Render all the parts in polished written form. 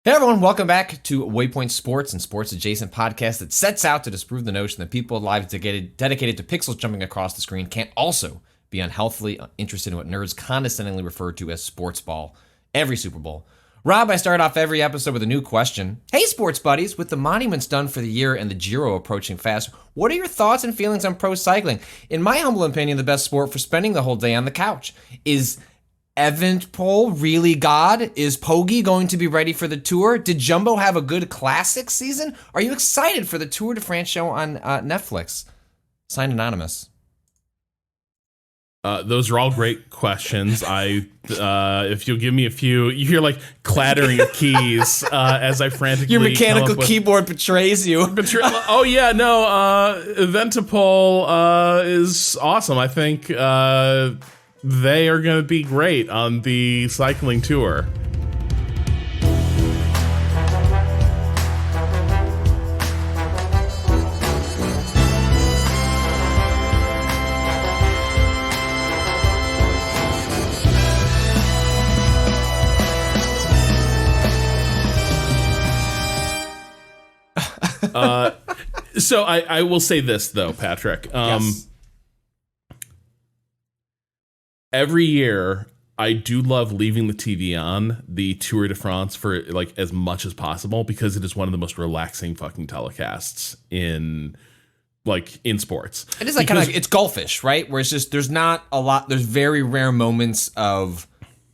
Hey everyone, welcome back to Waypoint Sports and sports adjacent podcast that sets out to disprove the notion that people with lives dedicated to pixels jumping across the screen can't also be unhealthily interested in what nerds condescendingly refer to as sports ball every Super Bowl. Rob, I start off every episode with a new question. Hey sports buddies, with the monuments done for the year and the Giro approaching fast, what are your thoughts and feelings on pro cycling? In my humble opinion, the best sport for spending the whole day on the couch. Is Evenepoel really God? Is Poggi going to be ready for the Tour? Did Jumbo have a good classic season? Are you excited for the Tour de France show on Netflix? Signed Anonymous. Those are all great questions. If you'll give me a few, you hear like clattering of keys as I frantically. Your mechanical keyboard betrays you. Evenepoel is awesome. I think they are going to be great on the cycling tour. So I will say this though, Patrick. Yes. Every year, I do love leaving the TV on the Tour de France for like as much as possible because it is one of the most relaxing fucking telecasts in sports. It is like kind of it's golfish, right? Where it's just there's not a lot. There's very rare moments of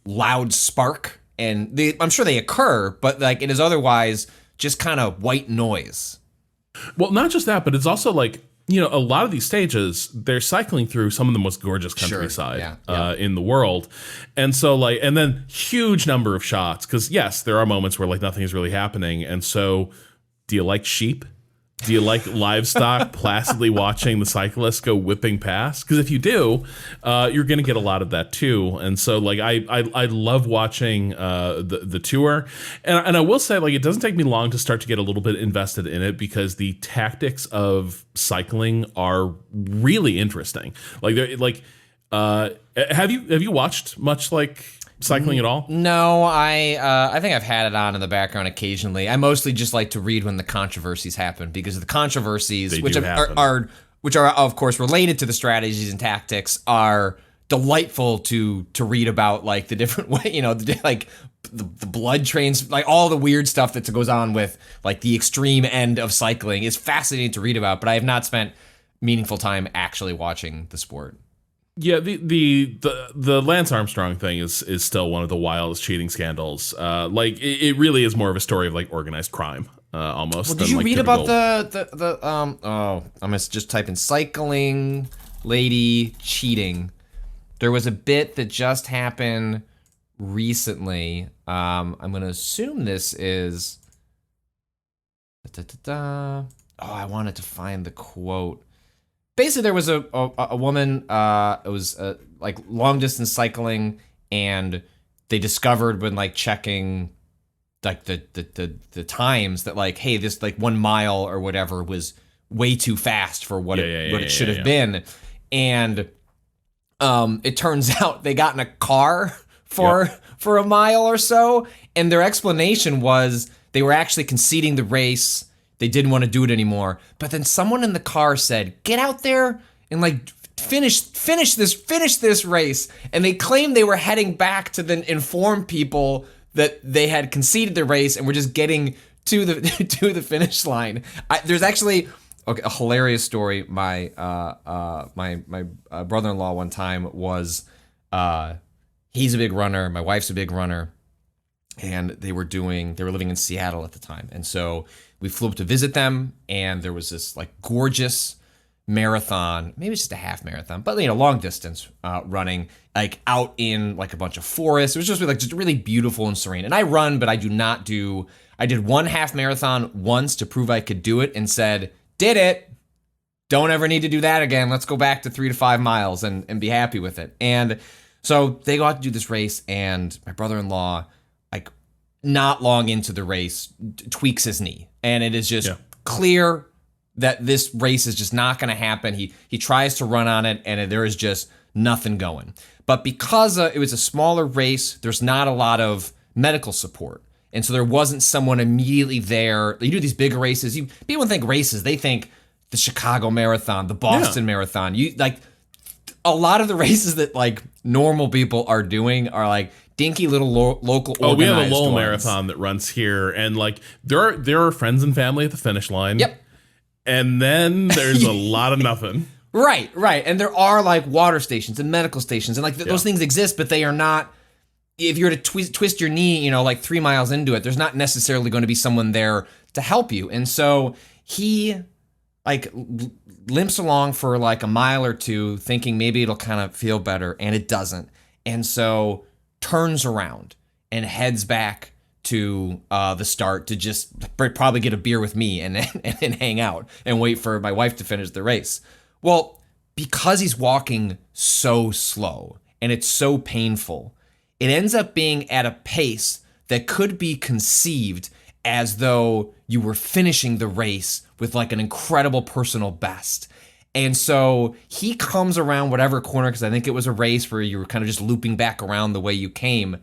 loud spark, and I'm sure they occur, but like it is otherwise just kind of white noise. Well, not just that, but it's also like, you know, a lot of these stages, they're cycling through some of the most gorgeous countryside in the world. And so and then huge number of shots. Because yes, there are moments where like nothing is really happening. And so do you like sheep? Do you like livestock placidly watching the cyclists go whipping past? Because if you do, you're going to get a lot of that too. And so I love watching the tour. And I will say it doesn't take me long to start to get a little bit invested in it because the tactics of cycling are really interesting. Have you watched much cycling at all? No, I think I've had it on in the background occasionally. I mostly just like to read when the controversies happen because the controversies, which are of course related to the strategies and tactics, are delightful to read about. Like the different way, you know, the blood trains, like all the weird stuff that goes on with like the extreme end of cycling is fascinating to read about. But I have not spent meaningful time actually watching the sport. Yeah, the Lance Armstrong thing is still one of the wildest cheating scandals. It really is more of a story of like organized crime, almost. Well, did you read about I'm just type in cycling lady cheating. There was a bit that just happened recently. I'm gonna assume this is. Oh, I wanted to find the quote. Basically, there was a woman. It was like long distance cycling, and they discovered when like checking like the times that like, hey, this like 1 mile or whatever was way too fast for what it should have been, and it turns out they got in a car for a mile or so, and their explanation was they were actually conceding the race. They didn't want to do it anymore. But then someone in the car said, get out there and like finish this race. And they claimed they were heading back to then inform people that they had conceded the race and were just getting to the to the finish line. There's actually a hilarious story. My brother-in-law one time was he's a big runner. My wife's a big runner. And they were living in Seattle at the time. And so we flew up to visit them, and there was this like gorgeous marathon, maybe it's just a half marathon, but you know, long distance running, like out in like a bunch of forests. It was just really beautiful and serene. And I run, but I did one half marathon once to prove I could do it and said, did it. Don't ever need to do that again. Let's go back to 3 to 5 miles and be happy with it. And so they go out to do this race, and my brother-in-law, like not long into the race, tweaks his knee. And it is just clear that this race is just not going to happen. He tries to run on it, and there is just nothing going. But because it was a smaller race, there's not a lot of medical support. And so there wasn't someone immediately there. You do these bigger races. People think races. They think the Chicago Marathon, the Boston Marathon. You like a lot of the races that like normal people are doing are like dinky little local. Oh, we have a Lowell Marathon that runs here, and like there are friends and family at the finish line. Yep. And then there's a lot of nothing. Right. And there are like water stations and medical stations, and like those things exist, but they are not. If you were to twist your knee, like 3 miles into it, there's not necessarily going to be someone there to help you. And so he like limps along for like a mile or two thinking maybe it'll kind of feel better, and it doesn't. And so turns around and heads back to the start to just probably get a beer with me and hang out and wait for my wife to finish the race. Well, because he's walking so slow and it's so painful, it ends up being at a pace that could be conceived as though you were finishing the race with like an incredible personal best. And so he comes around whatever corner, because I think it was a race where you were kind of just looping back around the way you came,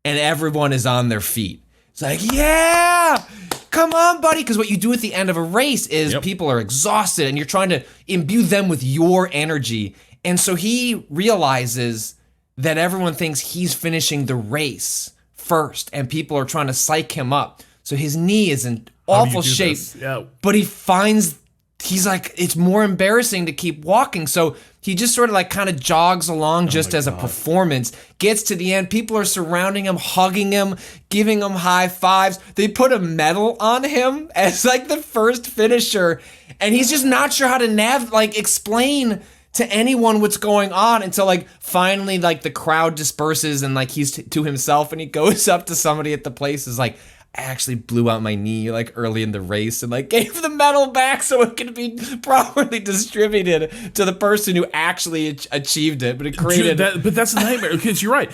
and everyone is on their feet. It's like, yeah, come on, buddy. Because what you do at the end of a race is people are exhausted and you're trying to imbue them with your energy. And so he realizes that everyone thinks he's finishing the race first, and people are trying to psych him up. So his knee is in awful shape, but he's like, it's more embarrassing to keep walking. So he just sort of like kind of jogs along just as a performance, gets to the end. People are surrounding him, hugging him, giving him high fives. They put a medal on him as like the first finisher. And he's just not sure how to explain to anyone what's going on until like finally like the crowd disperses and like he's to himself, and he goes up to somebody at the place, is like, I actually blew out my knee like early in the race, and like gave the medal back so it could be properly distributed to the person who actually achieved it. But it created but that's a nightmare, because you're right.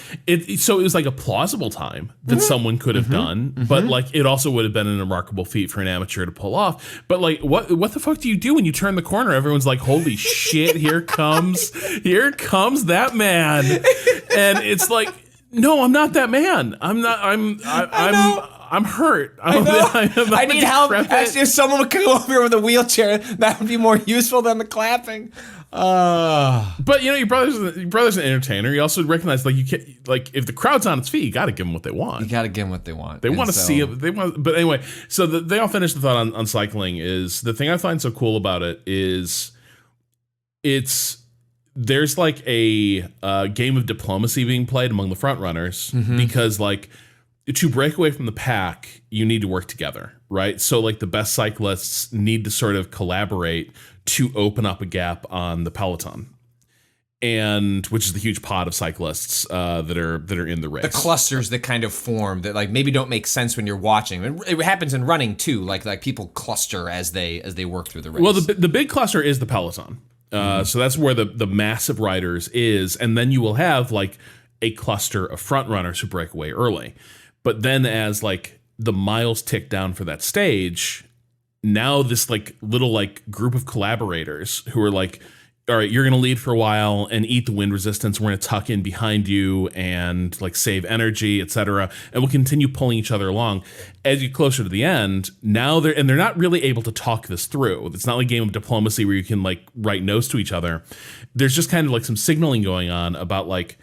So it was like a plausible time that someone could have done, but like it also would have been a remarkable feat for an amateur to pull off. But like what the fuck do you do when you turn the corner? Everyone's like, holy shit, here comes that man. And it's like, no, I'm not that man. I'm hurt. I need help. Actually, if someone would come over here with a wheelchair, that would be more useful than the clapping. But your brother's an entertainer. You also recognize like you can't, like if the crowd's on its feet, you got to give them what they want. You got to give them what they want. They want to see it. They want. But anyway, so they all finished the thought on cycling. Is the thing I find so cool about it is there's like a game of diplomacy being played among the front runners, because like, to break away from the pack, you need to work together, right? So like the best cyclists need to sort of collaborate to open up a gap on the peloton, and which is the huge pod of cyclists that are in the race. The clusters that kind of form that like maybe don't make sense when you're watching. It happens in running too. Like people cluster as they work through the race. Well, the big cluster is the peloton. So that's where the massive riders is, and then you will have like a cluster of front runners who break away early. But then as like the miles tick down for that stage, now this like little like group of collaborators who are like, all right, you're going to lead for a while and eat the wind resistance. We're going to tuck in behind you and like save energy, etc. And we'll continue pulling each other along as you get closer to the end. Now they're not really able to talk this through. It's not like a game of diplomacy where you can like write notes to each other. There's just kind of like some signaling going on about like,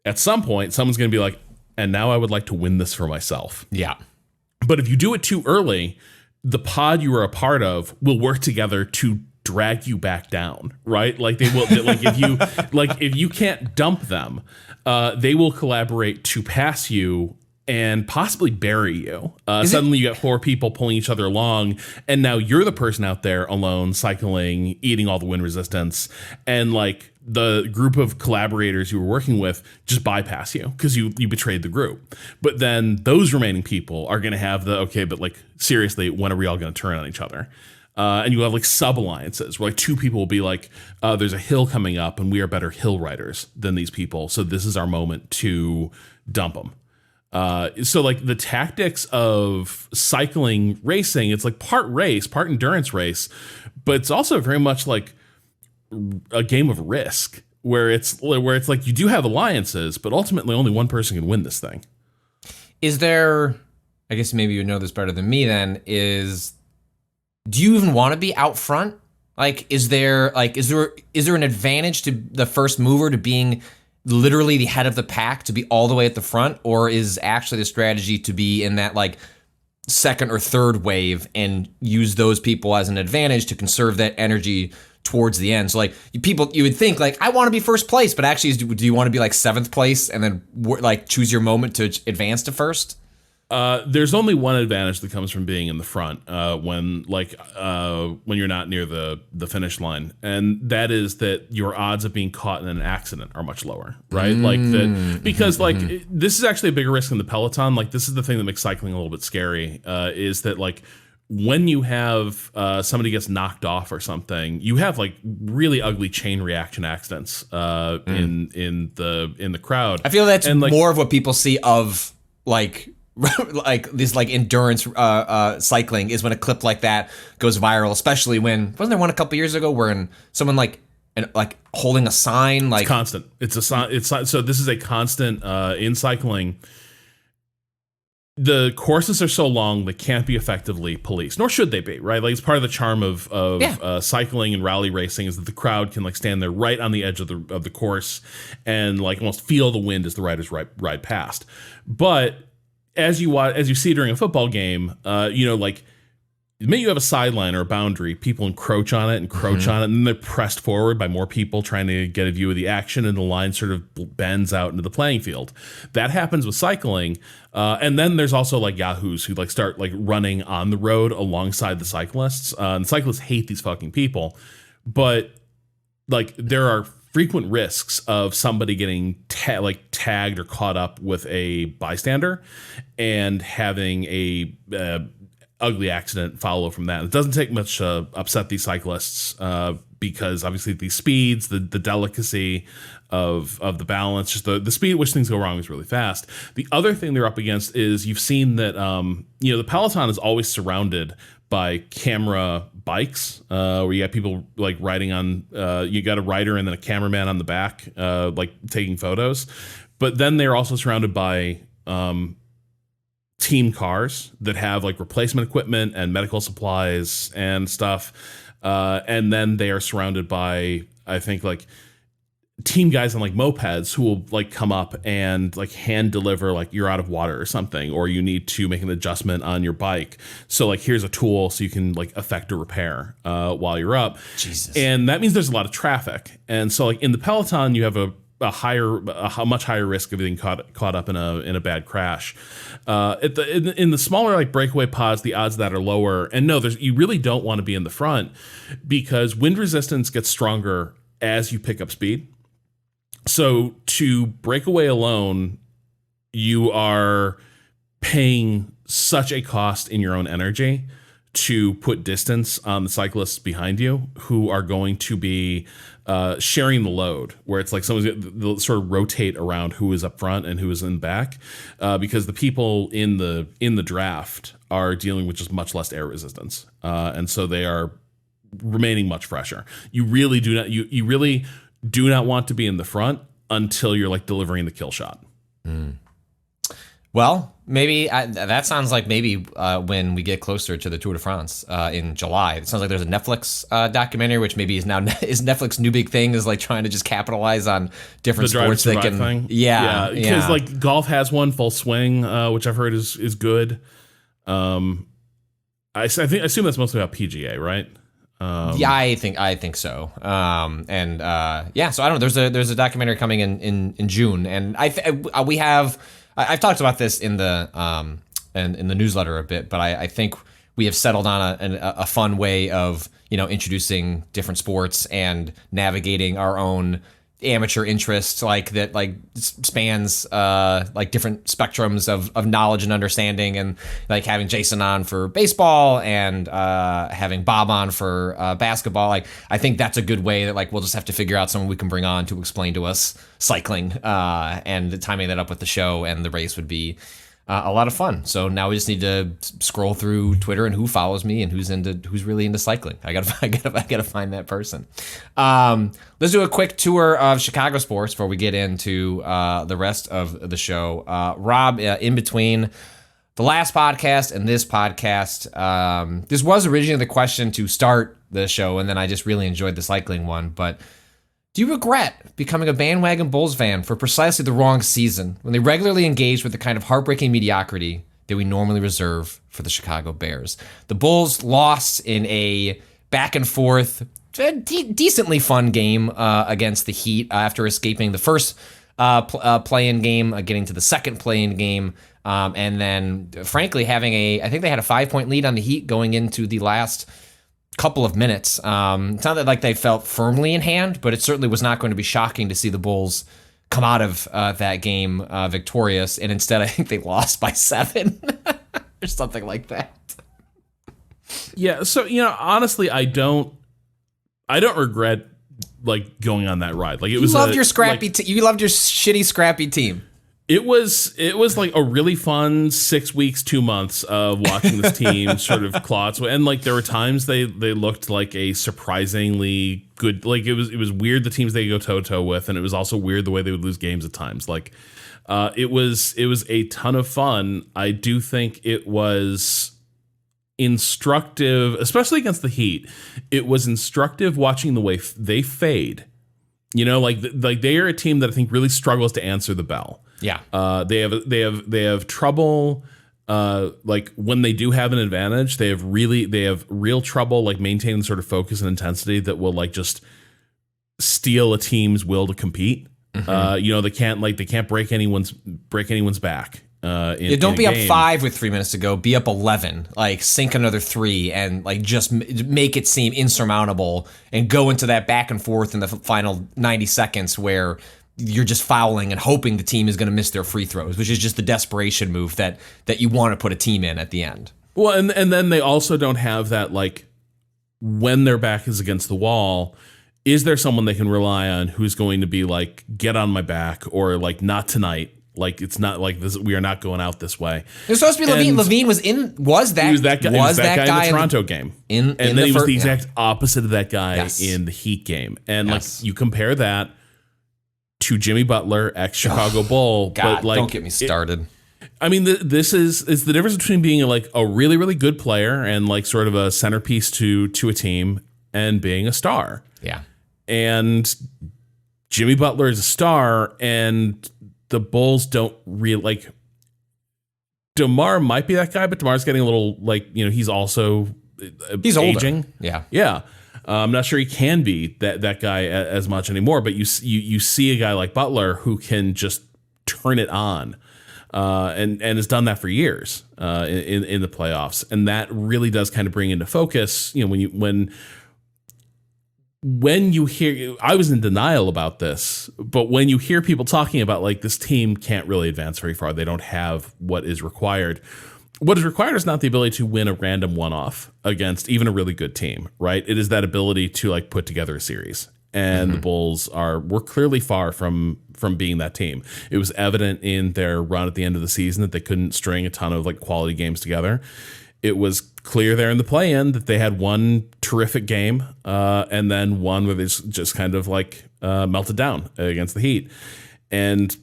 at some point, someone's going to be like, and now I would like to win this for myself. Yeah. But if you do it too early, the pod you are a part of will work together to drag you back down, right? Like they will, like if you can't dump them, they will collaborate to pass you and possibly bury you. Suddenly you got 4 people pulling each other along, and now you're the person out there alone, cycling, eating all the wind resistance, and like the group of collaborators you were working with just bypass you because you betrayed the group. But then those remaining people are going to have but like seriously, when are we all going to turn on each other? And you have like sub-alliances where like 2 people will be like, there's a hill coming up and we are better hill riders than these people, so this is our moment to dump them. So like the tactics of cycling racing, it's like part race, part endurance race, but it's also very much like a game of risk where it's like you do have alliances, but ultimately only one person can win this thing. Is there I guess maybe you know this better than me then, is do you even want to be out front? Like, is there an advantage to the first mover to being literally the head of the pack, to be all the way at the front, or is actually the strategy to be in that like second or third wave and use those people as an advantage to conserve that energy towards the end? So like you would think like, I want to be first place, but actually do you want to be like seventh place and then like choose your moment to advance to first? There's only one advantage that comes from being in the front when you're not near the finish line, and that is that your odds of being caught in an accident are much lower, right? Like that, because like this is actually a bigger risk in the peloton. Like this is the thing that makes cycling a little bit scary, is that like when you have somebody gets knocked off or something, you have like really ugly chain reaction accidents in the crowd. I feel that's more of what people see of like like this like endurance cycling is when a clip like that goes viral, especially when wasn't there one a couple years ago where someone like holding a sign like it's constant. It's a sign. It's so this is a constant in cycling. The courses are so long they can't be effectively policed, nor should they be, right? Like it's part of the charm of cycling and rally racing is that the crowd can like stand there right on the edge of the course and like almost feel the wind as the riders ride past. But as you see during a football game, like maybe you have a sideline or a boundary, people encroach on it, and then they're pressed forward by more people trying to get a view of the action, and the line sort of bends out into the playing field. That happens with cycling. And then there's also like yahoos who like start like running on the road alongside the cyclists. And cyclists hate these fucking people. But like there are frequent risks of somebody getting tagged or caught up with a bystander and having a ugly accident follow from that. It doesn't take much to upset these cyclists because obviously these speeds, the delicacy of the balance, just the speed at which things go wrong is really fast. The other thing they're up against is you've seen that the peloton is always surrounded by camera bikes where you got people like riding on you got a rider and then a cameraman on the back like taking photos, but then they're also surrounded by team cars that have like replacement equipment and medical supplies and stuff, and then they are surrounded by I think like team guys on like mopeds who will like come up and like hand deliver like you're out of water or something, or you need to make an adjustment on your bike, so like here's a tool so you can like effect a repair while you're up. Jesus. And that means there's a lot of traffic, and so like in the peloton you have a much higher risk of getting caught up in a bad crash. In the smaller like breakaway pods, the odds of that are lower, and no, you really don't want to be in the front because wind resistance gets stronger as you pick up speed. So to break away alone, you are paying such a cost in your own energy to put distance on the cyclists behind you who are going to be sharing the load, where it's like they'll sort of rotate around who is up front and who is in back, because the people in the draft are dealing with just much less air resistance, and so they are remaining much fresher. You really do not want to be in the front until you're like delivering the kill shot. Well, maybe that sounds like maybe when we get closer to the Tour de France in July. It sounds like there's a Netflix documentary, which maybe is Netflix' new big thing, is like trying to just capitalize on different sports that can. Thing. Yeah, because like golf has one, Full Swing, which I've heard is good. I assume that's mostly about PGA, right? Yeah, I think so. So I don't know. There's a documentary coming in June, and I've talked about this in the in the newsletter a bit, but I think we have settled on a fun way of introducing different sports and navigating our own amateur interests like that, like spans like different spectrums of knowledge and understanding, and like having Jason on for baseball and having Bob on for basketball. Like I think that's a good way that like we'll just have to figure out someone we can bring on to explain to us cycling, and timing that up with the show and the race would be a lot of fun. So now we just need to scroll through Twitter and who follows me and who's really into cycling. I gotta find that person. Let's do a quick tour of Chicago sports before we get into the rest of the show. Rob, in between the last podcast and this podcast. This was originally the question to start the show, and then I just really enjoyed the cycling one. But do you regret becoming a bandwagon Bulls fan for precisely the wrong season, when they regularly engaged with the kind of heartbreaking mediocrity that we normally reserve for the Chicago Bears? The Bulls lost in a back and forth, decently fun game against the Heat after escaping the first play-in game, getting to the second play-in game, and then, frankly, I think they had a 5-point lead on the Heat going into the last couple of minutes. It's not that like they felt firmly in hand, but it certainly was not going to be shocking to see the Bulls come out of that game victorious, and instead I think they lost by 7 or something like that. Yeah, so honestly, I don't regret like going on that ride. Like it was. You loved your scrappy. You loved your shitty scrappy team. It was like a really fun 6 weeks, 2 months of watching this team sort of claw, and like there were times they looked like a surprisingly good. Like it was weird the teams they go toe to toe with, and it was also weird the way they would lose games at times. Like it was a ton of fun. I do think it was instructive, especially against the Heat. It was instructive watching the way they fade. Like they are a team that I think really struggles to answer the bell. Yeah. They have trouble. Like when they do have an advantage, they have real trouble like maintaining sort of focus and intensity that will like just steal a team's will to compete. Mm-hmm. They can't break anyone's back. Don't be up 5 with 3 minutes to go. Be up 11. Like sink another 3 and like just make it seem insurmountable and go into that back and forth in the final 90 seconds where you're just fouling and hoping the team is going to miss their free throws, which is just the desperation move that you want to put a team in at the end. Well, and then they also don't have that, like, when their back is against the wall, is there someone they can rely on who's going to be like, get on my back, or like, not tonight? Like, it's not like this. We are not going out this way. It's supposed to be Levine. Levine was that guy in the Toronto game. And then he was the exact opposite of that guy in the Heat game. And like, you compare that to Jimmy Butler, ex-Chicago Bull. God, but like, don't get me started. This is the difference between being like a really, really good player and like sort of a centerpiece to a team and being a star. Yeah. And Jimmy Butler is a star, and the Bulls don't really like. DeMar might be that guy, but DeMar's getting a little like, he's also aging. Older. Yeah. Yeah. I'm not sure he can be that guy as much anymore, but you see a guy like Butler who can just turn it on, and has done that for years in the playoffs, and that really does kind of bring into focus. When you hear, I was in denial about this, but when you hear people talking about like this team can't really advance very far, they don't have what is required. What is required is not the ability to win a random one-off against even a really good team, right? It is that ability to like put together a series. And the Bulls were clearly far from being that team. It was evident in their run at the end of the season that they couldn't string a ton of like quality games together. It was clear there in the play-in that they had one terrific game, and then one where they just kind of like melted down against the Heat. And,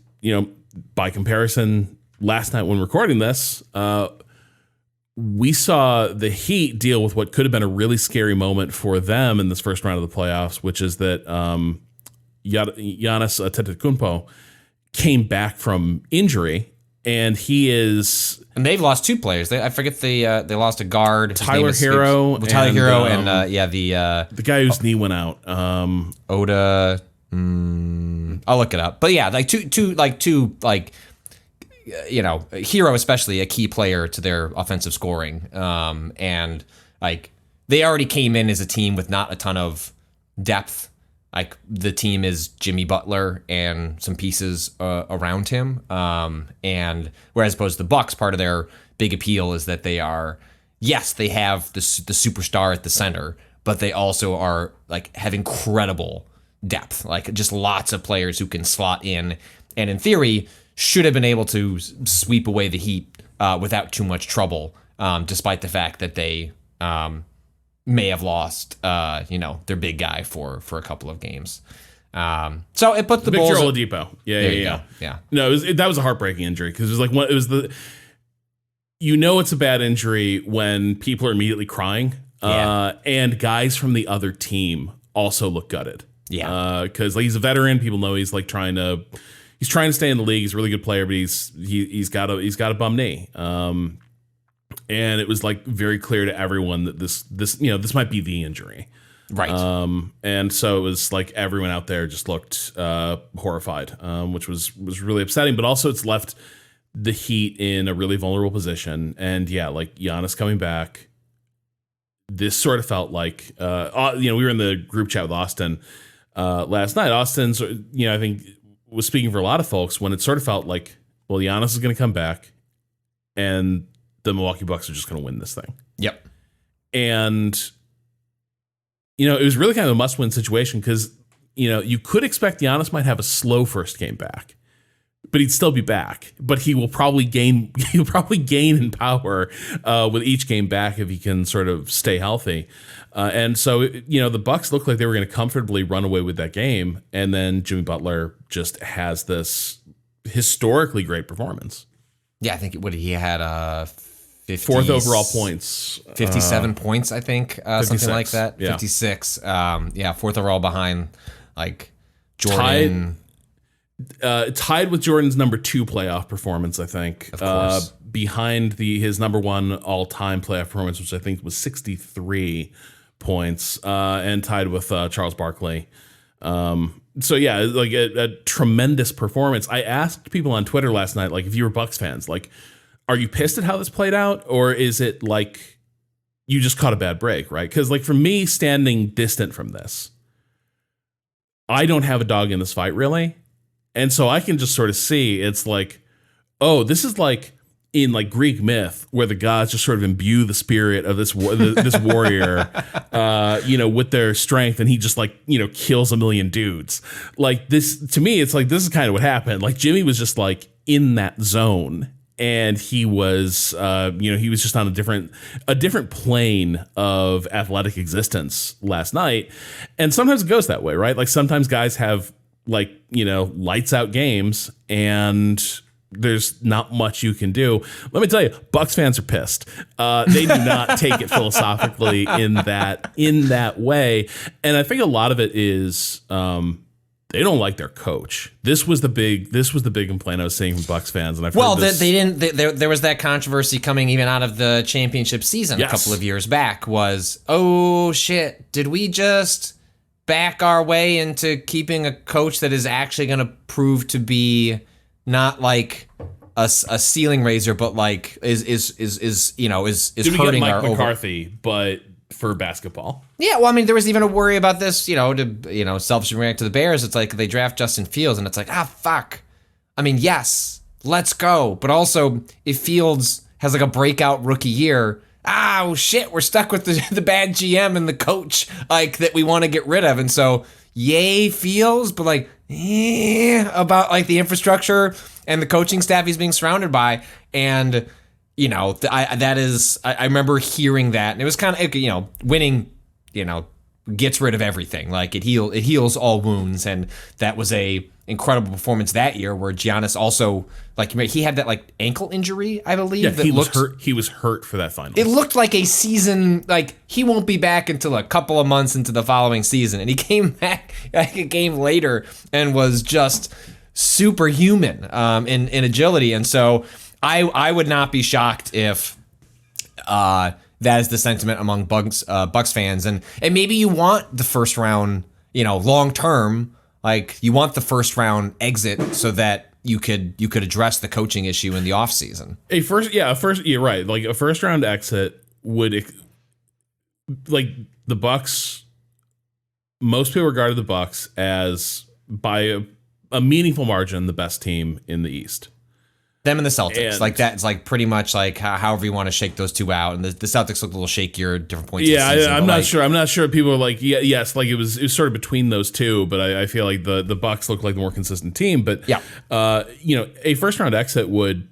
by comparison, last night when recording this, we saw the Heat deal with what could have been a really scary moment for them in this first round of the playoffs, which is that Giannis Antetokounmpo came back from injury, and he is. And they've lost 2 players. I forget they lost a guard, Tyler Hero, the guy whose knee went out. Oda. I'll look it up. But yeah, like two Hero, especially a key player to their offensive scoring. And like they already came in as a team with not a ton of depth. Like the team is Jimmy Butler and some pieces around him. And whereas opposed to the Bucks, part of their big appeal is that they have the superstar at the center, but they also are like have incredible depth, like just lots of players who can slot in, and in theory should have been able to sweep away the Heat without too much trouble, despite the fact that they may have lost, their big guy for a couple of games. So it puts the Bulls. Victor Oladipo. Yeah. No, that was a heartbreaking injury because it was like it's a bad injury when people are immediately crying. And guys from the other team also look gutted. Yeah. Because he's a veteran. People know he's like trying to stay in the league. He's a really good player, but he's got a bum knee. And it was like very clear to everyone that this might be the injury. Right. And so it was like everyone out there just looked horrified, which was really upsetting. But also it's left the Heat in a really vulnerable position. And like Giannis coming back, this sort of felt like, we were in the group chat with Austin last night. Austin's, I think was speaking for a lot of folks when it sort of felt like, well, Giannis is going to come back and the Milwaukee Bucks are just going to win this thing. Yep. And, it was really kind of a must-win situation because, you could expect Giannis might have a slow first game back, but he'd still be back. But he will probably gain in power with each game back if he can sort of stay healthy. And so, the Bucks looked like they were going to comfortably run away with that game. And then Jimmy Butler just has this historically great performance. Yeah, I think he had 4th overall points. 57 points, I think, something like that. Yeah. 56. 4th overall behind like Jordan. Tied with Jordan's number 2 playoff performance, I think. Of course. Behind his number 1 all-time playoff performance, which I think was 63 points, and tied with Charles Barkley. So yeah, like a tremendous performance. I asked people on Twitter last night, like, if you were Bucks fans, like, are you pissed at how this played out, or is it like you just caught a bad break, right? Because like for me, standing distant from this, I don't have a dog in this fight really. And so I can just sort of see it's like, oh, this is like in like Greek myth where the gods just sort of imbue the spirit of this warrior, with their strength, and he just like, kills a million dudes. Like this, to me, it's like, this is kind of what happened. Like Jimmy was just like in that zone, and he was, he was just on a different plane of athletic existence last night. And sometimes it goes that way, right? Like sometimes guys have like, lights out games and there's not much you can do. Let me tell you, Bucks fans are pissed. They do not take it philosophically in that way. And I think a lot of it is, they don't like their coach. This was the big complaint I was seeing from Bucks fans, and they didn't. There was that controversy coming even out of the championship season a couple of years back. Was, oh shit, did we just back our way into keeping a coach that is actually going to prove to be not like a ceiling raiser, but like is hurting Mike our McCarthy, but for basketball. Yeah, well, I mean, there was even a worry about this, to selfishly react to the Bears. It's like they draft Justin Fields, and it's like, fuck. I mean, yes, let's go. But also, if Fields has like a breakout rookie year, shit, we're stuck with the bad GM and the coach like that we want to get rid of. And so, yay, Fields, but like, about like the infrastructure and the coaching staff he's being surrounded by. And I remember hearing that, and it was kind of, winning, gets rid of everything. Like it heals all wounds, and that was a incredible performance that year where Giannis also, like, he had that like ankle injury, I believe. Yeah, that he was hurt for that final. It looked like a season, like he won't be back until a couple of months into the following season, and he came back like a game later and was just superhuman in agility, and so. I would not be shocked if that is the sentiment among Bucks fans, and maybe you want the first round, long term, like you want the first round exit so that you could address the coaching issue in the offseason. You're right. Like a first round exit would, like the Bucks. Most people regarded the Bucks as by a meaningful margin the best team in the East. Them and the Celtics, and like that's like pretty much like however you want to shake those two out, and the Celtics look a little shakier at different points. Yeah, of the season, I'm not sure. I'm not sure. People are like, yes, like it was sort of between those two, but I feel like the Bucks look like the more consistent team. But yeah, a first round exit would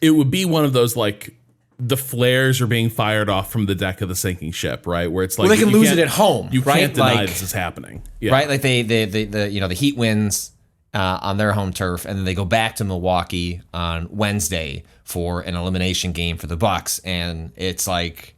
be one of those like the flares are being fired off from the deck of the sinking ship, right? Where it's like they can lose it at home. You right? can't deny like, this is happening, yeah. Right? Like the Heat wins. on their home turf, and then they go back to Milwaukee on Wednesday for an elimination game for the Bucks. And it's like,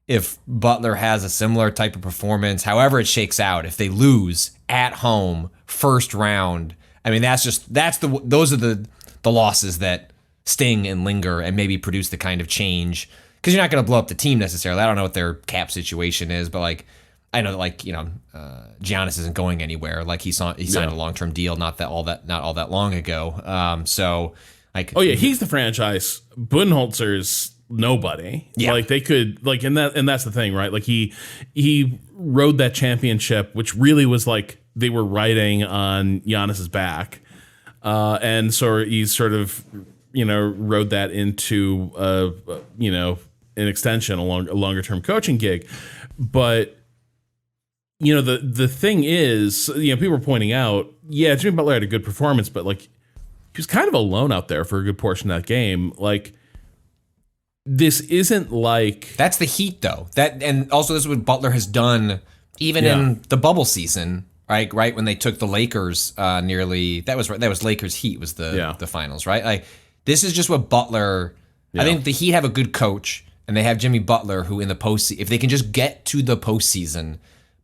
if Butler has a similar type of performance, however it shakes out, if they lose at home first round, I mean, those are the losses that sting and linger and maybe produce the kind of change, because you're not going to blow up the team necessarily. I don't know what their cap situation is, but like, I know that, like, Giannis isn't going anywhere. Like, he signed a long-term deal not all that long ago. So like, oh yeah, he's the franchise. Budenholzer's nobody. Yeah. Like, they could, like, and that's the thing, right? Like, he rode that championship, which really was like they were riding on Giannis's back, and so he sort of rode that into an extension, a longer term coaching gig, but. The thing is, people were pointing out, yeah, Jimmy Butler had a good performance, but like, he was kind of alone out there for a good portion of that game. Like, this isn't like, that's the Heat though. And also this is what Butler has done even in the bubble season, right? Right when they took the Lakers, that was Lakers Heat was the finals, right? Like, this is just what Butler. Yeah. I think the Heat have a good coach, and they have Jimmy Butler, who in the postseason, if they can just get to the postseason.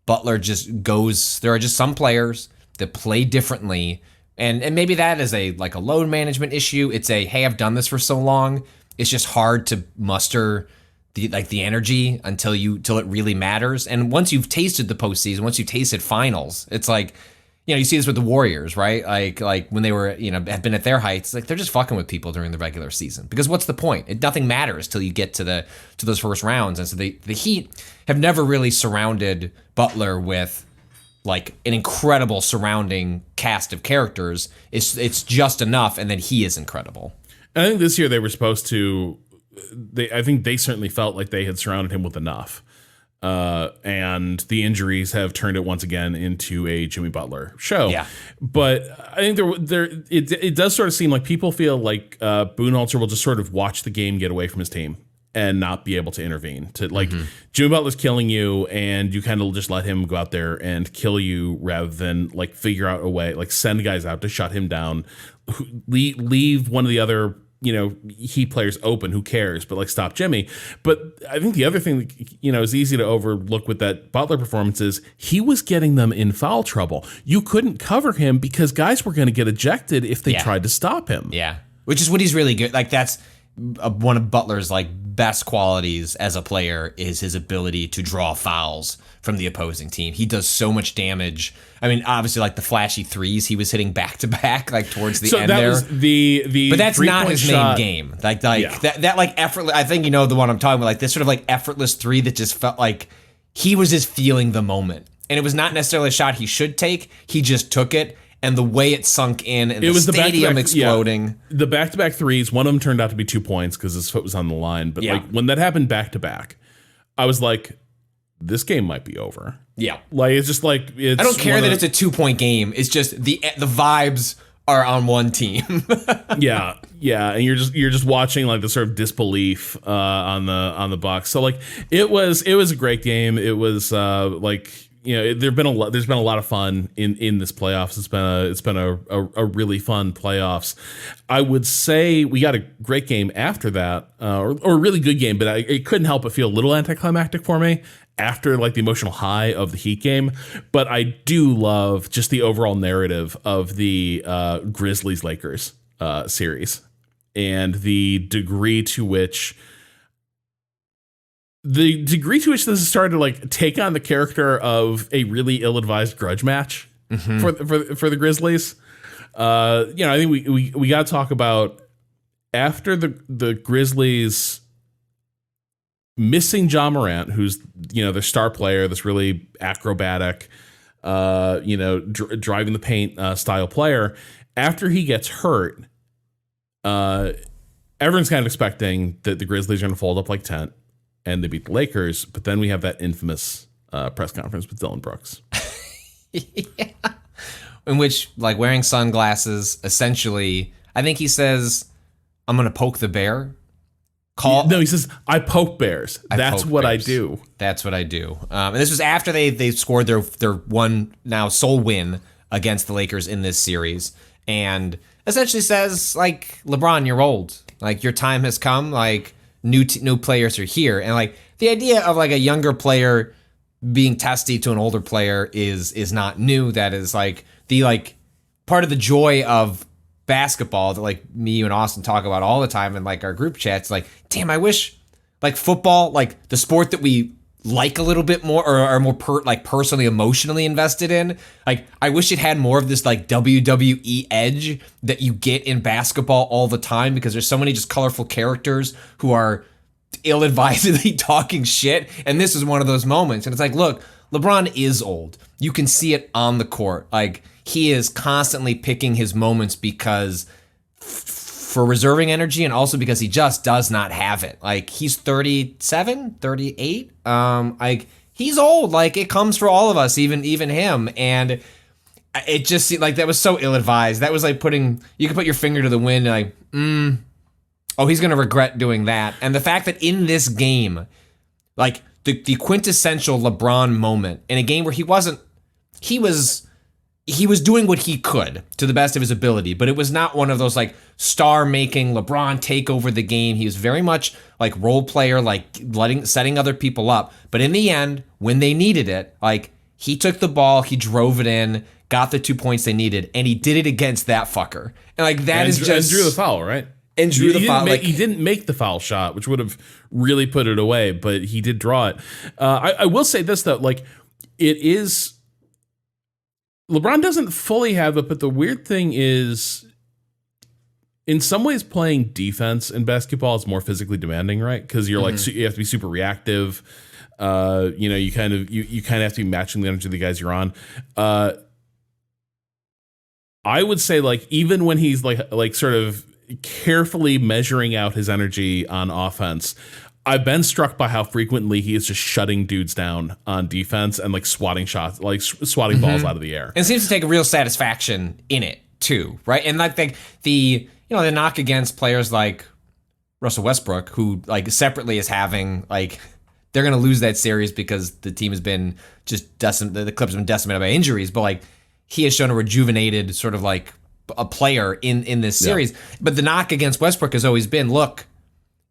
Butler just goes. There are just some players that play differently, and maybe that is a load management issue. It's hey, I've done this for so long. It's just hard to muster the energy until it really matters. And once you've tasted the postseason, once you've tasted finals, it's like, you see this with the Warriors, right? Like when they were, have been at their heights, like, they're just fucking with people during the regular season, because what's the point? Nothing matters till you get to those first rounds. And so the Heat have never really surrounded Butler with like an incredible surrounding cast of characters. It's just enough, and then he is incredible. I think this year they were supposed to. I think they certainly felt like they had surrounded him with enough. And the injuries have turned it once again into a Jimmy Butler show. Yeah. But I think it does sort of seem like people feel like Budenholzer will just sort of watch the game get away from his team and not be able to intervene. Jimmy Butler's killing you, and you kind of just let him go out there and kill you, rather than like figure out a way, like send guys out to shut him down, leave one of the other Heat players open. Who cares? But like, stop Jimmy. But I think the other thing is easy to overlook with that Butler performance is he was getting them in foul trouble. You couldn't cover him because guys were going to get ejected if they tried to stop him. Yeah, which is what he's really good. Like, that's one of Butler's like best qualities as a player, is his ability to draw fouls from the opposing team. He does so much damage. I mean, obviously, like the flashy threes he was hitting back to back, like towards the end that there. Was the but that's not his shot. main game. That like effortless. I think the one I'm talking about. Like this sort of like effortless three that just felt like he was just feeling the moment, and it was not necessarily a shot he should take. He just took it. And the way it sunk in, and the stadium exploding. Yeah, the back-to-back threes, one of them turned out to be 2 points because his foot was on the line. But like when that happened back-to-back, I was like, this game might be over. Yeah. Like, it's just like... I don't care that it's a 2-point game. It's just the vibes are on one team. Yeah. And you're just watching like the sort of disbelief on the Bucks. So like it was a great game. It was there's been a lot of fun in this playoffs. It's been a really fun playoffs. I would say we got a great game after that, or a really good game, but it couldn't help but feel a little anticlimactic for me after like the emotional high of the Heat game. But I do love just the overall narrative of the Grizzlies Lakers series, and the degree to which this has started to like take on the character of a really ill-advised grudge match for the Grizzlies. I think we got to talk about, after the Grizzlies missing Ja Morant, who's their star player, this really acrobatic, driving the paint style player. After he gets hurt, everyone's kind of expecting that the Grizzlies are going to fold up like tent and they beat the Lakers, but then we have that infamous press conference with Dylan Brooks. Yeah. In which, like, wearing sunglasses, essentially, I think he says, I'm going to poke the bear. He says, I poke bears. That's what I do. That's what I do. And this was after they scored their one now sole win against the Lakers in this series, and essentially says, like, LeBron, you're old. Like, your time has come. Like, new players are here. And, like, the idea of, like, a younger player being testy to an older player is not new. That is, like, the, like, part of the joy of basketball that, like, me, you, and Austin talk about all the time in, like, our group chats. Like, damn, I wish, like, football, like, the sport that we like a little bit more, or are more personally emotionally invested in, like, I wish it had more of this, like, WWE edge that you get in basketball all the time, because there's so many just colorful characters who are ill-advisedly talking shit, and this is one of those moments. And it's like, look, LeBron is old. You can see it on the court. Like, he is constantly picking his moments because for reserving energy, and also because he just does not have it. Like, he's 37, 38. Like, he's old. Like, it comes for all of us, even him. And it just seemed like that was so ill-advised. That was like you could put your finger to the wind and like, oh, he's going to regret doing that. And the fact that in this game, like, the quintessential LeBron moment in a game where he was doing what he could to the best of his ability, but it was not one of those, like, star-making LeBron take over the game. He was very much like role player, like setting other people up. But in the end, when they needed it, like, he took the ball, he drove it in, got the 2 points they needed, and he did it against that fucker. And, like, that is just... And drew the foul, right? And drew the foul. He didn't make the foul shot, which would have really put it away, but he did draw it. I will say this, though, like, it is... LeBron doesn't fully have it, but the weird thing is, in some ways, playing defense in basketball is more physically demanding, right? Because you're like, you have to be super reactive. You kind of have to be matching the energy of the guys you're on. I would say, like, even when he's like sort of carefully measuring out his energy on offense, I've been struck by how frequently he is just shutting dudes down on defense and, like, swatting shots, like swatting balls out of the air. And seems to take a real satisfaction in it too, right? And like the knock against players like Russell Westbrook, who, like, separately is having, like, they're going to lose that series because the team has been just the Clippers have been decimated by injuries, but, like, he has shown a rejuvenated sort of, like, a player in this series. Yeah. But the knock against Westbrook has always been, look,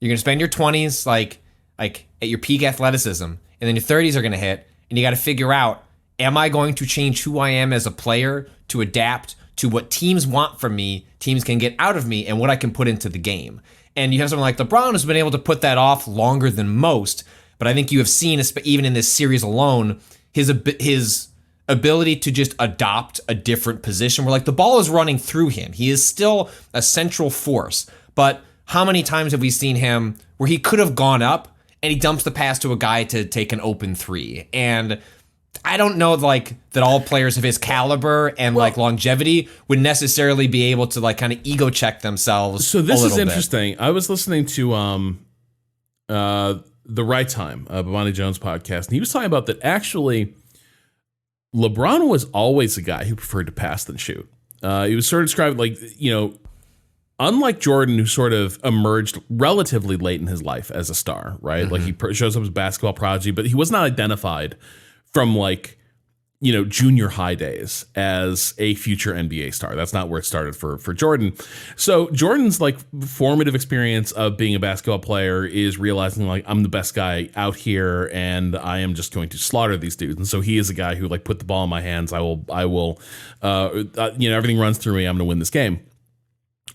you're going to spend your 20s like at your peak athleticism, and then your 30s are going to hit, and you got to figure out, am I going to change who I am as a player to adapt to what teams want from me, teams can get out of me, and what I can put into the game? And you have someone like LeBron who's been able to put that off longer than most, but I think you have seen, even in this series alone, his ability to just adopt a different position where, like, the ball is running through him. He is still a central force, but how many times have we seen him where he could have gone up and he dumps the pass to a guy to take an open three? And I don't know, like, that all players of his caliber and like longevity would necessarily be able to, like, kind of ego check themselves. So this is interesting. I was listening to The Right Time, Bomani Jones podcast, and he was talking about that actually LeBron was always a guy who preferred to pass than shoot. He was sort of described like, unlike Jordan, who sort of emerged relatively late in his life as a star, right? Mm-hmm. Like, he shows up as a basketball prodigy, but he was not identified from, like, junior high days as a future NBA star. That's not where it started for Jordan. So Jordan's, like, formative experience of being a basketball player is realizing, like, I'm the best guy out here and I am just going to slaughter these dudes. And so he is a guy who, like, put the ball in my hands. I will, everything runs through me. I'm going to win this game.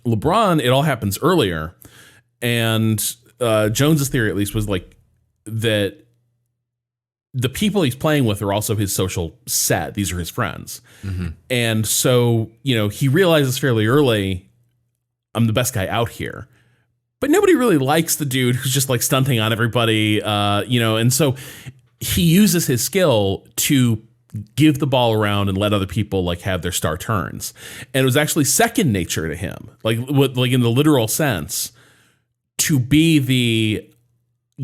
LeBron, it all happens earlier, and Jones's theory, at least, was like that the people he's playing with are also his social set. These are his friends. Mm-hmm. And so, he realizes fairly early, I'm the best guy out here. But nobody really likes the dude who's just, like, stunting on everybody, and so he uses his skill to give the ball around and let other people, like, have their star turns. And it was actually second nature to him, like in the literal sense, to be the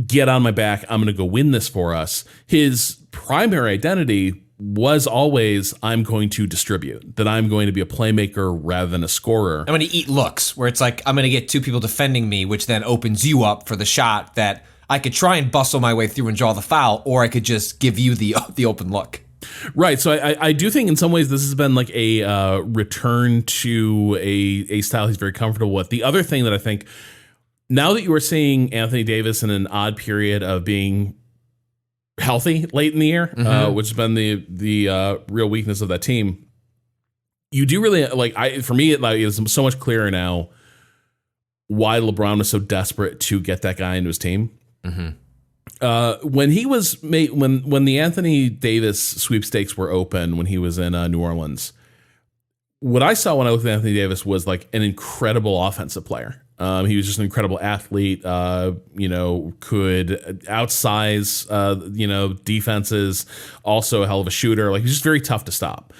get on my back, I'm going to go win this for us. His primary identity was always, I'm going to distribute, that I'm going to be a playmaker rather than a scorer. I'm going to eat looks, where it's like, I'm going to get two people defending me, which then opens you up for the shot that I could try and bustle my way through and draw the foul, or I could just give you the open look. Right. So I do think in some ways this has been like a return to a style he's very comfortable with. The other thing that I think, now that you are seeing Anthony Davis in an odd period of being healthy late in the year, which has been the real weakness of that team, you do really for me, it is so much clearer now why LeBron was so desperate to get that guy into his team. When he was made, when the Anthony Davis sweepstakes were open, when he was in New Orleans, what I saw when I was with Anthony Davis was like an incredible offensive player. He was just an incredible athlete, could outsize, defenses, also a hell of a shooter. Like, he's just very tough to stop.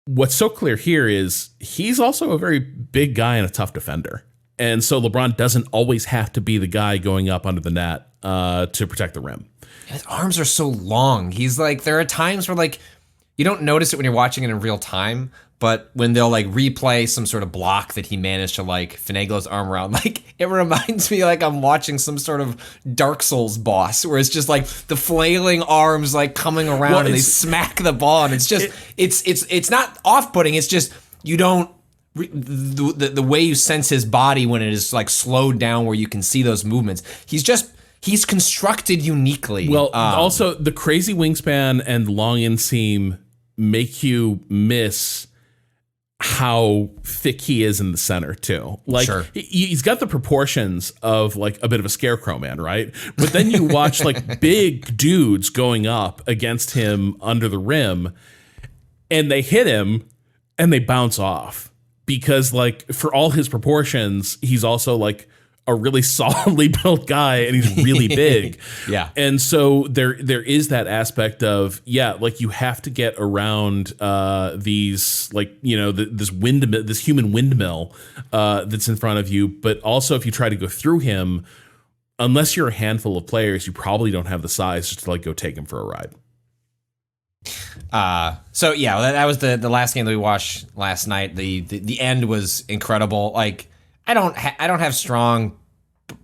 What's so clear here is he's also a very big guy and a tough defender. And so LeBron doesn't always have to be the guy going up under the net to protect the rim. His arms are so long. He's like, there are times where like, you don't notice it when you're watching it in real time, but when they'll like replay some sort of block that he managed to like finagle his arm around, like it reminds me like I'm watching some sort of Dark Souls boss where it's just like the flailing arms like coming around and they smack the ball, and it's just it's not off-putting. It's just you don't the way you sense his body when it is like slowed down where you can see those movements. He's constructed uniquely. Well, also the crazy wingspan and long inseam make you miss how thick he is in the center too. Like, sure, he's got the proportions of like a bit of a scarecrow man, right? But then you watch like big dudes going up against him under the rim, and they hit him and they bounce off, because like for all his proportions, he's also like a really solidly built guy, and he's really big. Yeah. And so there is that aspect of, like you have to get around these, like, this windmill, this human windmill that's in front of you. But also if you try to go through him, unless you're a handful of players, you probably don't have the size just to like go take him for a ride. That was the last game that we watched last night. The end was incredible. Like, I don't have strong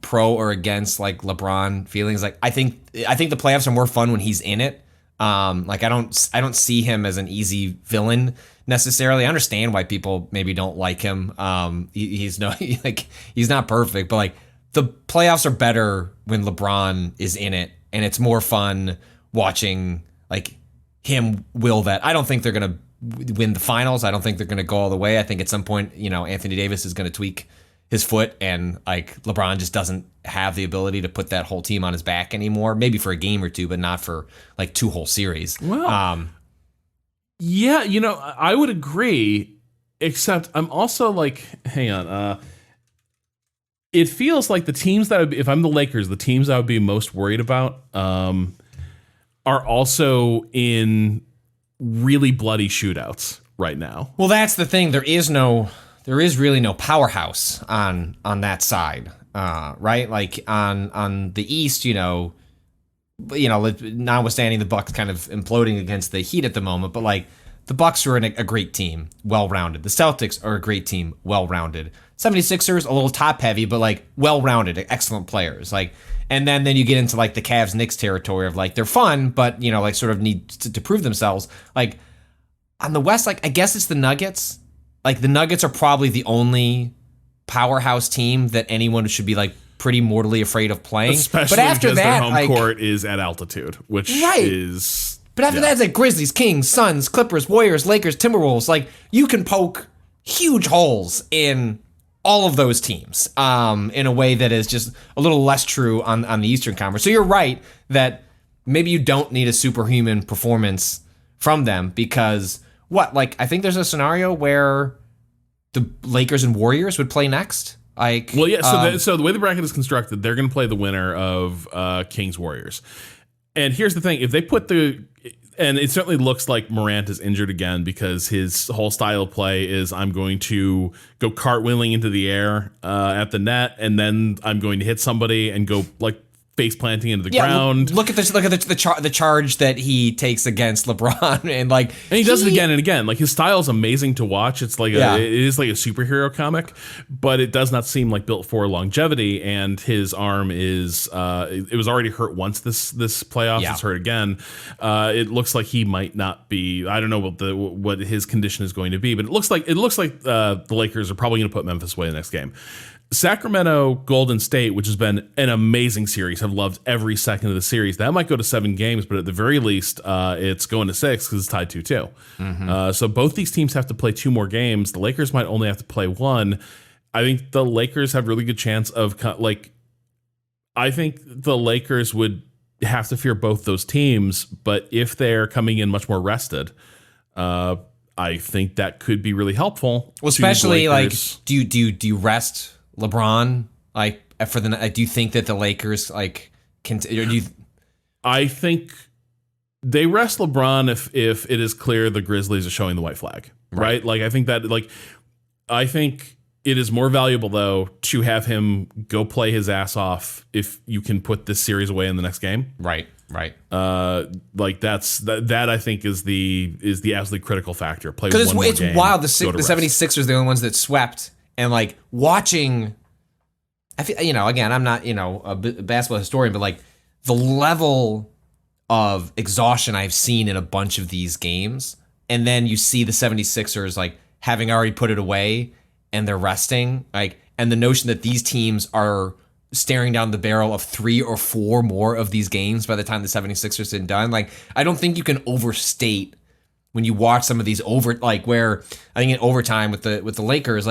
pro or against like LeBron feelings. Like I think the playoffs are more fun when he's in it. Like I don't see him as an easy villain necessarily. I understand why people maybe don't like him. He's not perfect, but like the playoffs are better when LeBron is in it, and it's more fun watching like him will that. I don't think they're gonna win the finals. I don't think they're gonna go all the way. I think at some point, Anthony Davis is gonna tweak his foot, and like LeBron just doesn't have the ability to put that whole team on his back anymore. Maybe for a game or two, but not for like two whole series. Well, I would agree, except I'm also like, hang on. It feels like the teams that if I'm the Lakers, the teams I would be most worried about are also in really bloody shootouts right now. Well, that's the thing. There is really no powerhouse on that side, right? Like on the East, notwithstanding the Bucks kind of imploding against the Heat at the moment, but like the Bucks are a great team, well-rounded. The Celtics are a great team, well-rounded. 76ers, a little top-heavy, but like well-rounded, excellent players. Like, and then you get into like the Cavs-Knicks territory of like they're fun, but like sort of need to prove themselves. Like on the West, like I guess it's the Nuggets. Like the Nuggets are probably the only powerhouse team that anyone should be like pretty mortally afraid of playing. Especially but after because that, their home court is at altitude, which is. But after that, it's like Grizzlies, Kings, Suns, Clippers, Warriors, Lakers, Timberwolves. Like you can poke huge holes in all of those teams in a way that is just a little less true on the Eastern Conference. So you're right that maybe you don't need a superhuman performance from them because. I think there's a scenario where the Lakers and Warriors would play next. Like, well, yeah. So the way the bracket is constructed, they're going to play the winner of Kings Warriors. And here's the thing: if they put and it certainly looks like Morant is injured again because his whole style of play is I'm going to go cartwheeling into the air at the net, and then I'm going to hit somebody and go like face planting into the ground. Look at the charge that he takes against LeBron, and he does it again and again. Like, his style is amazing to watch. It's like it is like a superhero comic, but it does not seem like built for longevity. And his arm is it was already hurt once this playoffs. It's hurt again. It looks like he might not be. I don't know what his condition is going to be, but it looks like the Lakers are probably going to put Memphis away the next game. Sacramento Golden State, which has been an amazing series, have loved every second of the series. That might go to 7 games, but at the very least, it's going to 6 because it's tied 2-2. Mm-hmm. So both these teams have to play 2 more games. The Lakers might only have to play 1. I think the Lakers have really good chance of I think the Lakers would have to fear both those teams, but if they're coming in much more rested, I think that could be really helpful. Well, especially do you rest LeBron for the? Do you think that the Lakers can? I think they rest LeBron if it is clear the Grizzlies are showing the white flag, right? I think it is more valuable though to have him go play his ass off if you can put this series away in the next game, right? That I think is the absolutely critical factor. Play because one more it's game, wild. The 76ers are the only ones that swept, and watching. I feel again, I'm not a basketball historian, but the level of exhaustion I've seen in a bunch of these games, and then you see the 76ers having already put it away and they're resting, and the notion that these teams are staring down the barrel of 3 or 4 more of these games by the time the 76ers are done. I don't think you can overstate when you watch some of these where I think in overtime with the Lakers,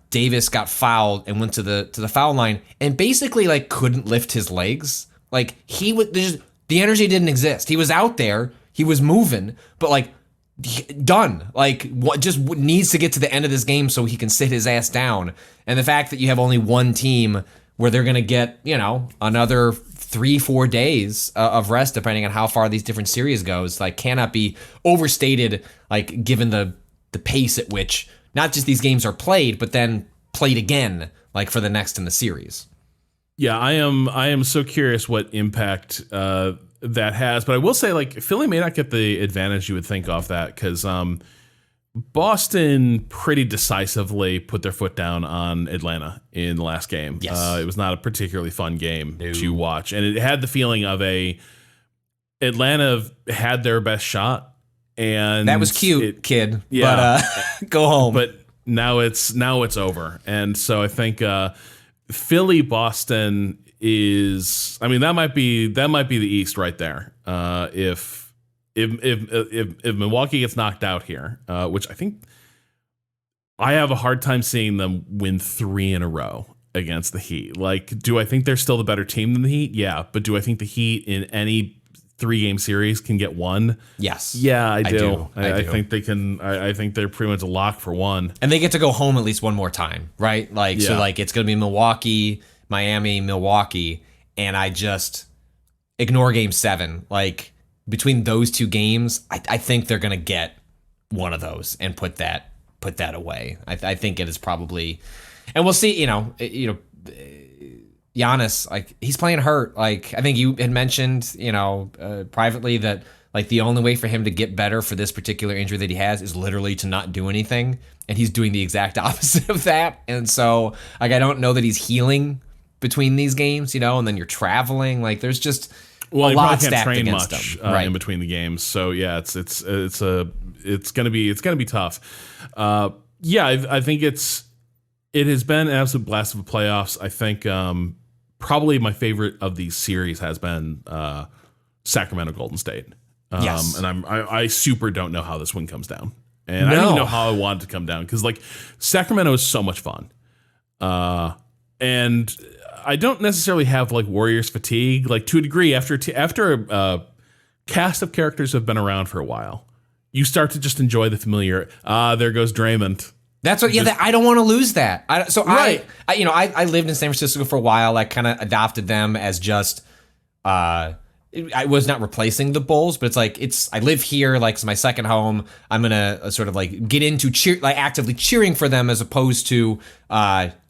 Davis got fouled and went to the foul line and basically couldn't lift his legs. He would the energy didn't exist. He was out there, he was moving, but done. What just needs to get to the end of this game so he can sit his ass down. And the fact that you have only one team where they're going to get, another 3-4 days of rest, depending on how far these different series goes, cannot be overstated, given the pace at which not just these games are played, but then played again, for the next in the series. Yeah, I am so curious what impact that has, but I will say Philly may not get the advantage you would think off that because Boston pretty decisively put their foot down on Atlanta in the last game. Yes. It was not a particularly fun game to watch, and it had the feeling of Atlanta had their best shot, and that was cute, kid. Yeah, but go home. But now it's over, and so I think Philly Boston is. I mean, that might be the East right there. If Milwaukee gets knocked out here, which I think I have a hard time seeing them win 3 in a row against the Heat. Do I think they're still the better team than the Heat? Yeah, but do I think the Heat in any 3-game series can get 1? Yes. Yeah, I do. I think they can. I think they're pretty much a lock for 1. And they get to go home at least one more time, right? So it's going to be Milwaukee, Miami, Milwaukee, and I just ignore Game 7. Between those 2 games, I think they're going to get one of those and put that away. I think it is probably, and we'll see. Giannis, he's playing hurt. I think you had mentioned, privately that the only way for him to get better for this particular injury that he has is literally to not do anything, and he's doing the exact opposite of that. And so, I don't know that he's healing between these games, and then you're traveling. There's just a lot stacked against him in between the games. So yeah, it's gonna be tough. I think it has been an absolute blast of the playoffs. I think probably my favorite of these series has been Sacramento Golden State. Yes. And I super don't know how this one comes down. And I don't even know how I want it to come down because Sacramento is so much fun. And I don't necessarily have Warriors fatigue, to a degree. After a cast of characters have been around for a while, you start to just enjoy the familiar. There goes Draymond. That's what. Yeah, I don't want to lose that. I lived in San Francisco for a while. I kind of adopted them as just. I was not replacing the Bulls, but I live here, it's my second home. I'm gonna sort of get into actively cheering for them as opposed to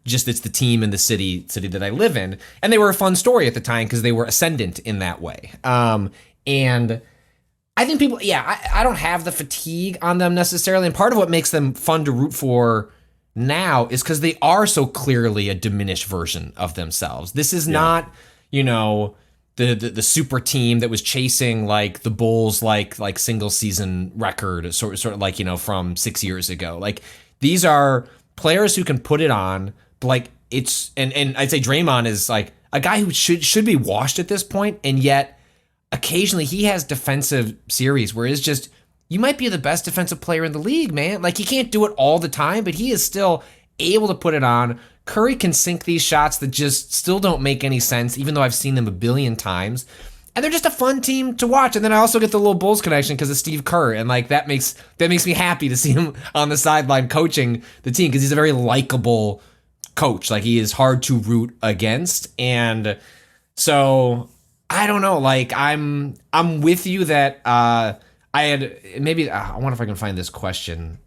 just it's the team and the city that I live in. And they were a fun story at the time because they were ascendant in that way. And I think people, I don't have the fatigue on them necessarily. And part of what makes them fun to root for now is because they are so clearly a diminished version of themselves. This is not, the super team that was chasing like the Bulls like single season record sort of like, from 6 years ago. Like these are players who can put it on, but like it's and I'd say Draymond is like a guy who should be washed at this point, and yet occasionally he has defensive series where it's just, you might be the best defensive player in the league, man. Like, he can't do it all the time, but he is still able to put it on. Curry can sink these shots that just still don't make any sense, even though I've seen them a billion times. And they're just a fun team to watch. And then I also get the little Bulls connection because of Steve Kerr. And like that makes me happy to see him on the sideline coaching the team, because he's a very likable coach. Like, he is hard to root against. And so I don't know. Like, I'm with you that I wonder if I can find this question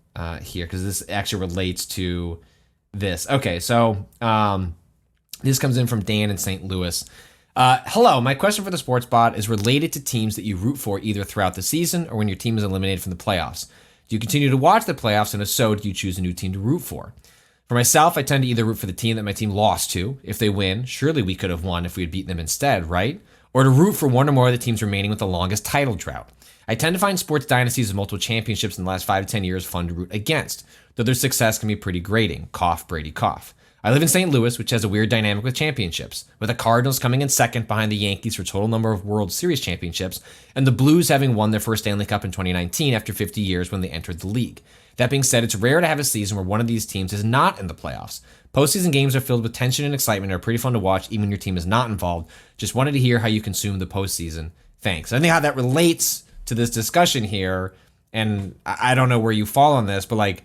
here, because this actually relates to this. Okay, so this comes in from Dan in St. Louis. Hello, my question for the Sports Bot is related to teams that you root for either throughout the season or when your team is eliminated from the playoffs. Do you continue to watch the playoffs, and if so, do you choose a new team to root for? For myself, I tend to either root for the team that my team lost to. If they win, surely we could have won if we had beaten them instead, right? Or to root for one or more of the teams remaining with the longest title drought. I tend to find sports dynasties with multiple championships in the last 5 to 10 years fun to root against, though their success can be pretty grating. Cough, Brady, cough. I live in St. Louis, which has a weird dynamic with championships, with the Cardinals coming in second behind the Yankees for total number of World Series championships, and the Blues having won their first Stanley Cup in 2019 after 50 years when they entered the league. That being said, it's rare to have a season where one of these teams is not in the playoffs. Postseason games are filled with tension and excitement and are pretty fun to watch even when your team is not involved. Just wanted to hear how you consume the postseason. Thanks. I think how that relates to this discussion here, and I don't know where you fall on this, but like,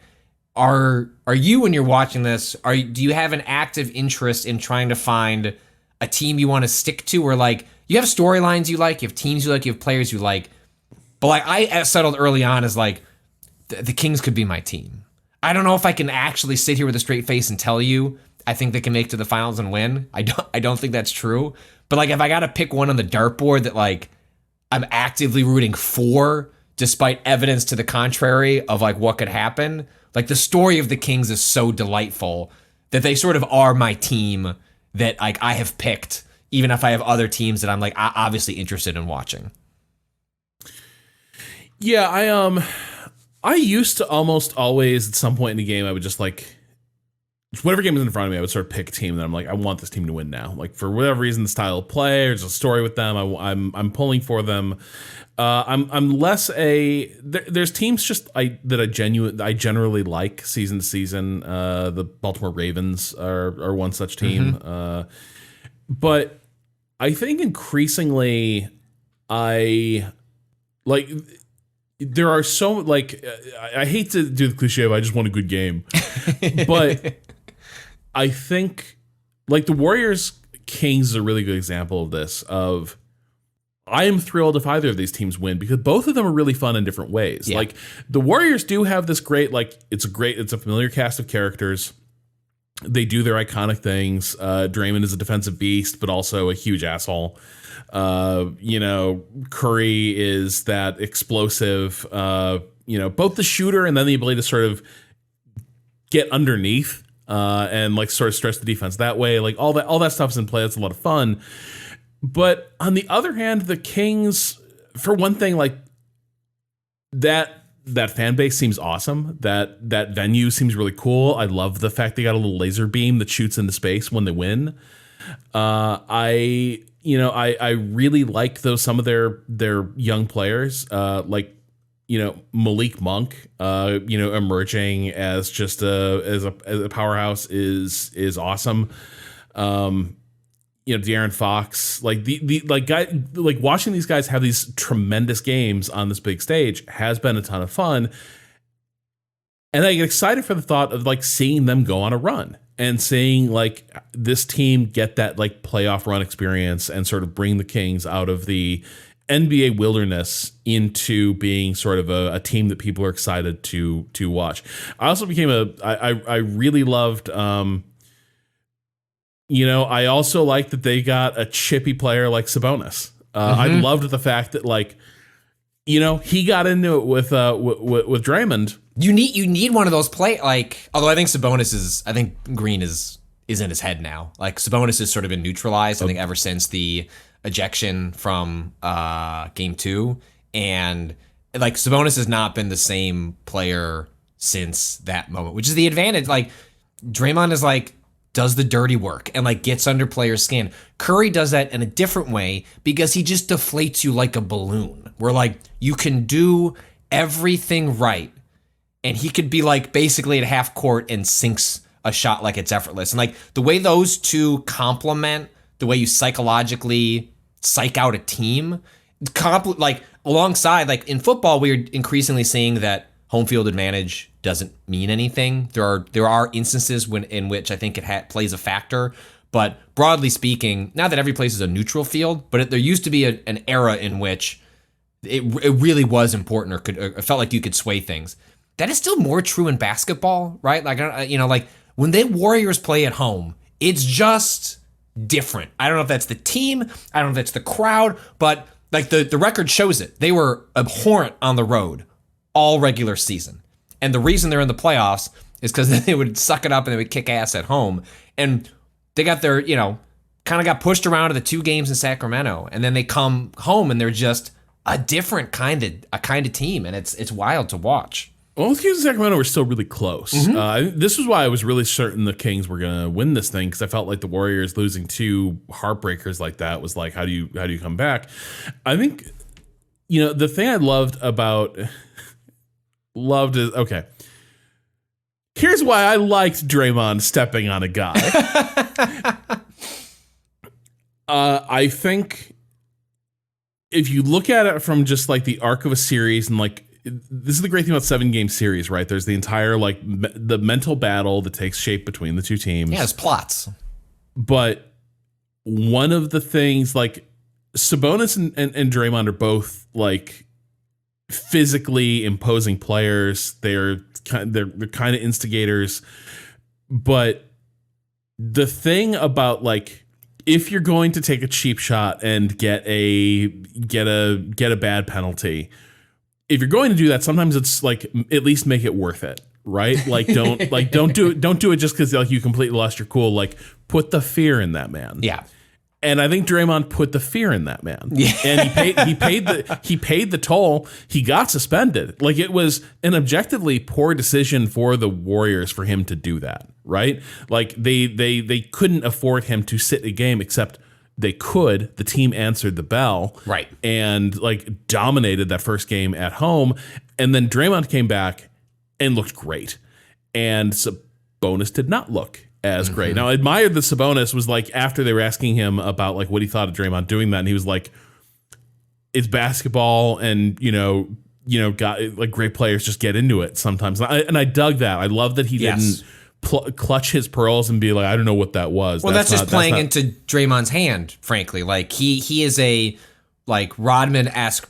are you, when you're watching this, do you have an active interest in trying to find a team you want to stick to, or like you have storylines you like, you have teams you like, you have players you like, but like I settled early on as like the Kings could be my team. I don't know if I can actually sit here with a straight face and tell you I think they can make it to the finals and win. I don't think that's true. But like, if I got to pick one on the dartboard that like I'm actively rooting for, despite evidence to the contrary of like what could happen, like the story of the Kings is so delightful that they sort of are my team that like I have picked, even if I have other teams that I'm like obviously interested in watching. Yeah, I used to almost always at some point in the game, I would just like, whatever game is in front of me, I would sort of pick a team that I'm like, I want this team to win now. Like, for whatever reason, the style of play, or there's a story with them, I'm pulling for them. I'm less there's teams just that I generally like season to season. The Baltimore Ravens are one such team. Mm-hmm. But I think increasingly there are so, like, I hate to do the cliche of I just want a good game, but I think like the Warriors Kings is a really good example of this. I am thrilled if either of these teams win, because both of them are really fun in different ways. Yeah. Like the Warriors do have this great, like it's a familiar cast of characters. They do their iconic things. Draymond is a defensive beast, but also a huge asshole. Curry is that explosive, both the shooter and then the ability to sort of get underneath, and like sort of stretch the defense that way. Like all that stuff's in play. It's a lot of fun. But on the other hand, the Kings, for one thing, like that fan base seems awesome. That venue seems really cool. I love the fact they got a little laser beam that shoots into space when they win. I really like some of their young players, Malik Monk, emerging as just a powerhouse is awesome. De'Aaron Fox, watching these guys have these tremendous games on this big stage has been a ton of fun. And I get excited for the thought of like seeing them go on a run and seeing like this team get that like playoff run experience and sort of bring the Kings out of the NBA wilderness into being sort of a team that people are excited to watch. I also became I really loved I also like that they got a chippy player like Sabonis. I loved the fact that he got into it with Draymond. You need one of those although I think Green is in his head now. Like Sabonis has sort of been neutralized, I think, ever since the ejection from game 2. And like Sabonis has not been the same player since that moment, which is the advantage. Like Draymond is does the dirty work and gets under players' skin. Curry does that in a different way because he just deflates you like a balloon. Where you can do everything right, and he could be basically at half court and sinks a shot like it's effortless. And the way those two complement the way you psychologically psych out a team, alongside in football, we're increasingly seeing that home field advantage doesn't mean anything. There are instances in which I think it plays a factor, but broadly speaking, not that every place is a neutral field, but there used to be an era in which it really was important, or felt like you could sway things. That is still more true in basketball, right? When the Warriors play at home, it's just different. I don't know if that's the team, I don't know if that's the crowd, but the record shows it. They were abhorrent on the road all regular season. And the reason they're in the playoffs is because they would suck it up and they would kick ass at home. And they got their, kind of got pushed around to the 2 games in Sacramento. And then they come home and they're just a different kind of team. And it's wild to watch. Well, the Kings and Sacramento were still really close. This was why I was really certain the Kings were going to win this thing, because I felt like the Warriors losing 2 heartbreakers like that was how do you come back? I think, the thing I loved is, okay, here's why I liked Draymond stepping on a guy. I think if you look at it from just the arc of a series, and this is the great thing about 7-game series, right? There's the entire the mental battle that takes shape between the 2 teams. Yeah, it's plots. But one of the things, Sabonis and Draymond are both physically imposing players. They're kind of instigators. But the thing about if you're going to take a cheap shot and get a bad penalty, if you're going to do that, sometimes it's at least make it worth it, right? Don't do it just because you completely lost your cool. Put the fear in that man. Yeah. And I think Draymond put the fear in that man. Yeah. And he paid the toll. He got suspended. It was an objectively poor decision for the Warriors for him to do that, right? They couldn't afford him to sit a game, except they could. The team answered the bell. Right. And dominated that first game at home. And then Draymond came back and looked great. And Sabonis did not look as great. Now, I admired that Sabonis was after they were asking him about what he thought of Draymond doing that, and he was it's basketball, and got great players just get into it sometimes. And I dug that. I love that he didn't clutch his pearls and be I don't know what that was. Well, that's just playing into Draymond's hand, frankly. He is a Rodman-esque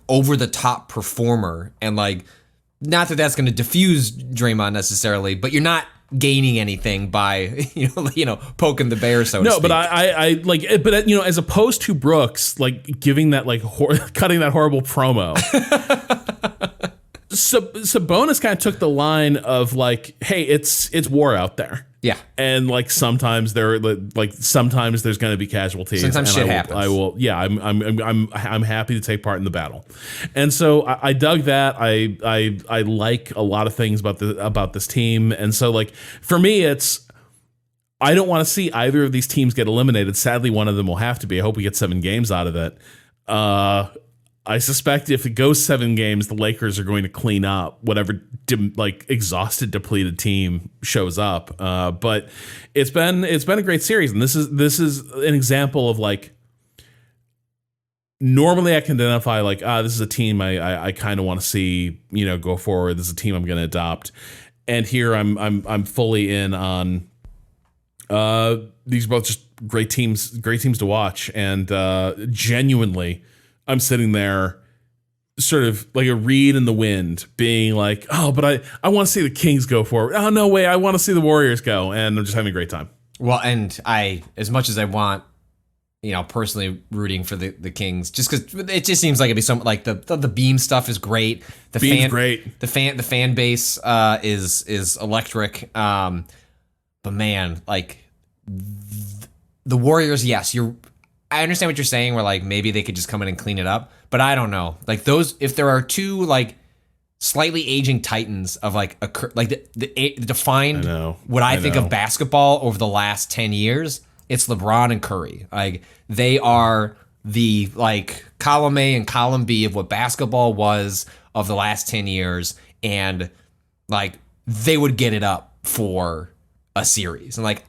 over the top performer, and not that that's going to diffuse Draymond necessarily, but you're not gaining anything by poking the bear, so to speak. No, but I but as opposed to Brooks giving that cutting that horrible promo. Sabonis kind of took the line of hey, it's war out there. Yeah. And sometimes sometimes there's going to be casualties. Sometimes shit happens. I'm happy to take part in the battle. And so I dug that. I like a lot of things about this team. And so for me, I don't want to see either of these teams get eliminated. Sadly, one of them will have to be. I hope we get 7 games out of it. I suspect if it goes 7 games, the Lakers are going to clean up whatever exhausted, depleted team shows up. But it's been a great series, and this is an example of normally I can identify this is a team I kind of want to see go forward. This is a team I'm going to adopt, and here I'm fully in on. These are both just great teams to watch, and genuinely. I'm sitting there sort of a reed in the wind being but I want to see the Kings go forward. Oh, no way. I want to see the Warriors go. And I'm just having a great time. Well, and as much as I want, personally rooting for the Kings, just because it just seems like it'd be some like the Beam stuff is great. Great. The fan base is electric. But man, like the Warriors, yes, I understand what you're saying. Where like maybe they could just come in and clean it up, but I don't know. Like if there are two like slightly aging titans of like the defined what I think of basketball over the last 10 years, it's LeBron and Curry. Like they are the like column A and column B of what basketball was of the last 10 years, and like they would get it up for a series. And like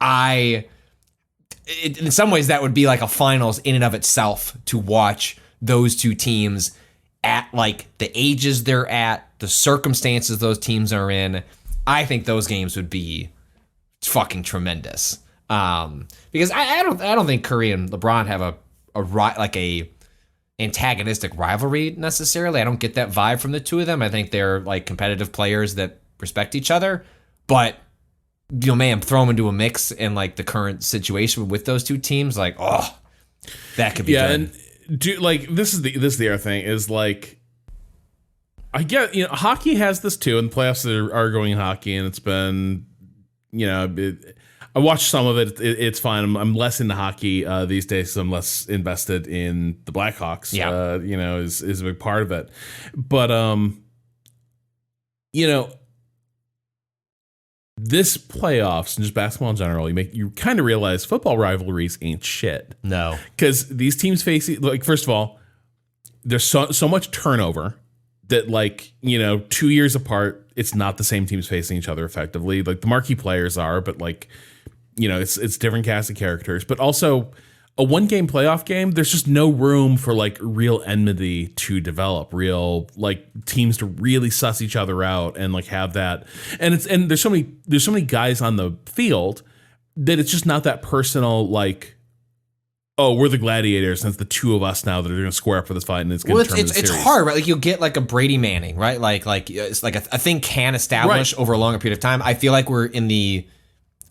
in some ways that would be like a finals in and of itself to watch those two teams at like the ages they're at, the circumstances those teams are in. I think those games would be fucking tremendous. Because I don't think Curry and LeBron have a antagonistic rivalry necessarily. I don't get that vibe from the two of them. I think they're like competitive players that respect each other. But man, throw them into a mix in like the current situation with those two teams, like that could be good. And this is the other thing is like, I get hockey has this too, and the playoffs are going in hockey, and it's been I watched some of it. It's fine. I'm less into hockey these days, so I'm less invested in the Blackhawks. Yeah, is a big part of it. But this playoffs and just basketball in general, you kind of realize football rivalries ain't shit. No, because these teams face like, first of all, there's so much turnover that 2 years apart, it's not the same teams facing each other effectively. Like the marquee players are, but it's different cast of characters. But also a 1-game playoff game, there's just no room for like real enmity to develop, real like teams to really suss each other out and like have that. And there's so many guys on the field that it's just not that personal. Like, oh, we're the gladiators, and it's the two of us now that are going to square up for this fight, and it's going to determine the series. It's hard, right? Like you'll get like a Brady Manning, right? Like it's like a thing can establish over a longer period of time. I feel like we're in the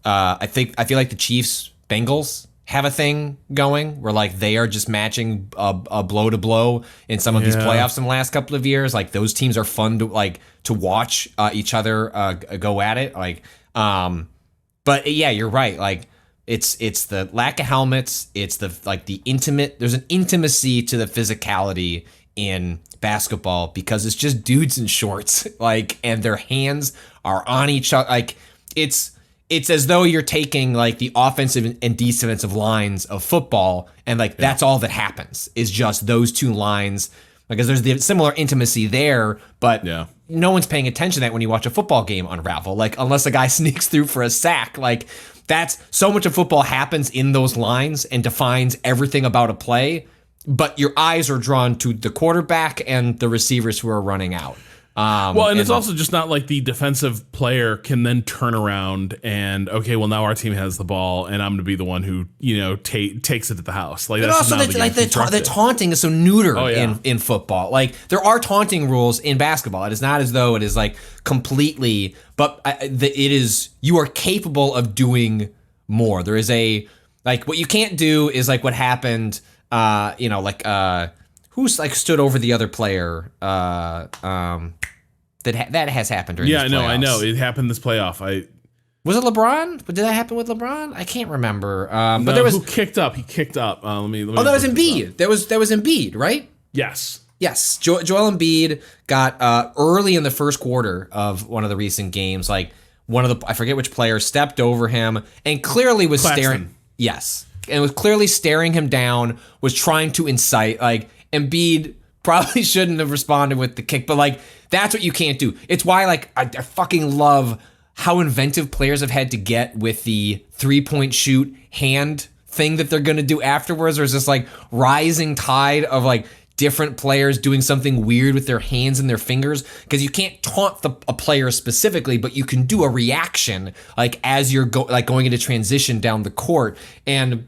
I feel like the Chiefs Bengals have a thing going where like they are just matching a blow to blow in some of these playoffs in the last couple of years. Like those teams are fun to watch each other go at it. Like, but yeah, you're right. Like it's the lack of helmets. It's the intimate. There's an intimacy to the physicality in basketball because it's just dudes in shorts, like, and their hands are on each other. Like it's as though you're taking like the offensive and defensive lines of football, and like that's all that happens is just those two lines. Because there's the similar intimacy there, but no one's paying attention to that when you watch a football game unravel. Like unless a guy sneaks through for a sack, like that's so much of football happens in those lines and defines everything about a play. But your eyes are drawn to the quarterback and the receivers who are running out. And it's also just not like the defensive player can then turn around and, okay, well, now our team has the ball and I'm going to be the one who, takes it to the house. Like, that's also the taunting is so neuter in football. Like, there are taunting rules in basketball. It is not as though it is like completely, but it is, you are capable of doing more. There is what you can't do is like what happened, who's like stood over the other player? That has happened during. Yeah, I know. It happened this playoff. Was it LeBron? Did that happen with LeBron? I can't remember. But there was who kicked up. He kicked up. Let me. Oh, that was Embiid. That was Embiid, right? Yes. Joel Embiid got early in the first quarter of one of the recent games. Like one of the I forget which player stepped over him and clearly was staring. Yes, and was clearly staring him down. Was trying to incite like. Embiid probably shouldn't have responded with the kick, but like that's what you can't do. It's why like I fucking love how inventive players have had to get with the 3-point shoot hand thing that they're gonna do afterwards. There's this like rising tide of like different players doing something weird with their hands and their fingers because you can't taunt a player specifically, but you can do a reaction like as you're going into transition down the court. And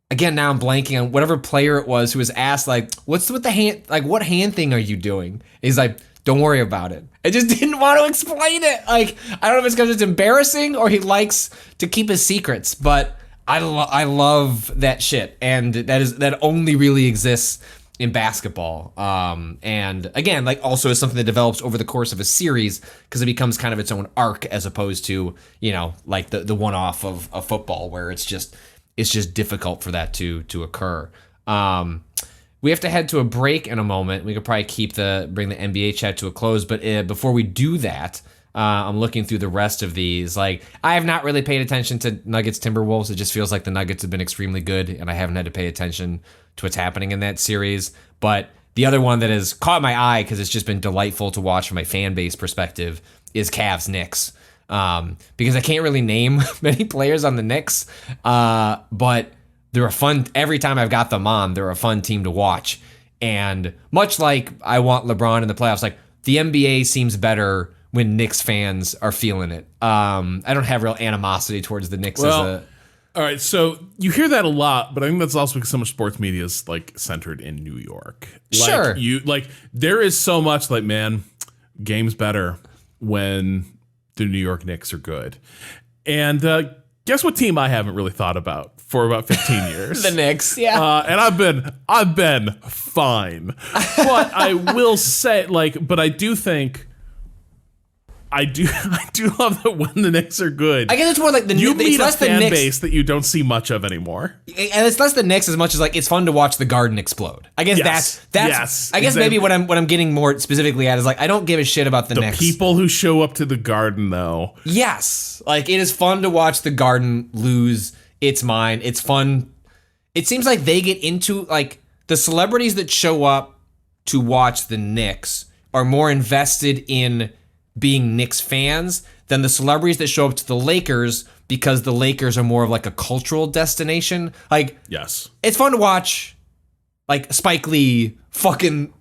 again, now I'm blanking on whatever player it was who was asked, like, what's with the hand, like, what hand thing are you doing? He's like, don't worry about it. I just didn't want to explain it. Like, I don't know if it's because it's embarrassing or he likes to keep his secrets, but I love that shit, and that only really exists in basketball. And again, like also is something that develops over the course of a series because it becomes kind of its own arc as opposed to, you know, like the one-off of football where it's just difficult for that to occur. We have to head to a break in a moment. We could probably bring the NBA chat to a close, but before we do that, I'm looking through the rest of these. Like, I have not really paid attention to Nuggets Timberwolves. It just feels like the Nuggets have been extremely good, and I haven't had to pay attention to what's happening in that series. But the other one that has caught my eye because it's just been delightful to watch from my fan base perspective is Cavs Knicks. Because I can't really name many players on the Knicks, but they're a fun. Every time I've got them on, they're a fun team to watch. And much like I want LeBron in the playoffs, like the NBA seems better when Knicks fans are feeling it. I don't have real animosity towards the Knicks all right, so you hear that a lot, but I think that's also because so much sports media is like centered in New York. Sure. There is so much like, man, game's better when the New York Knicks are good. And guess what team I haven't really thought about for about 15 years? The Knicks, yeah. And I've been fine. But I will say, but I do think I do love that when the Knicks are good. I guess it's more like you meet less a fan the Knicks, base that you don't see much of anymore. And it's less the Knicks as much as like it's fun to watch the Garden explode. I guess that's yes, I guess exactly. maybe what I'm getting more specifically at is like I don't give a shit about the Knicks. The people who show up to the Garden though. Yes. Like it is fun to watch the Garden lose its mind. It's fun. It seems like they get into like the celebrities that show up to watch the Knicks are more invested in being Knicks fans than the celebrities that show up to the Lakers because the Lakers are more of like a cultural destination. Like, yes, it's fun to watch like Spike Lee fucking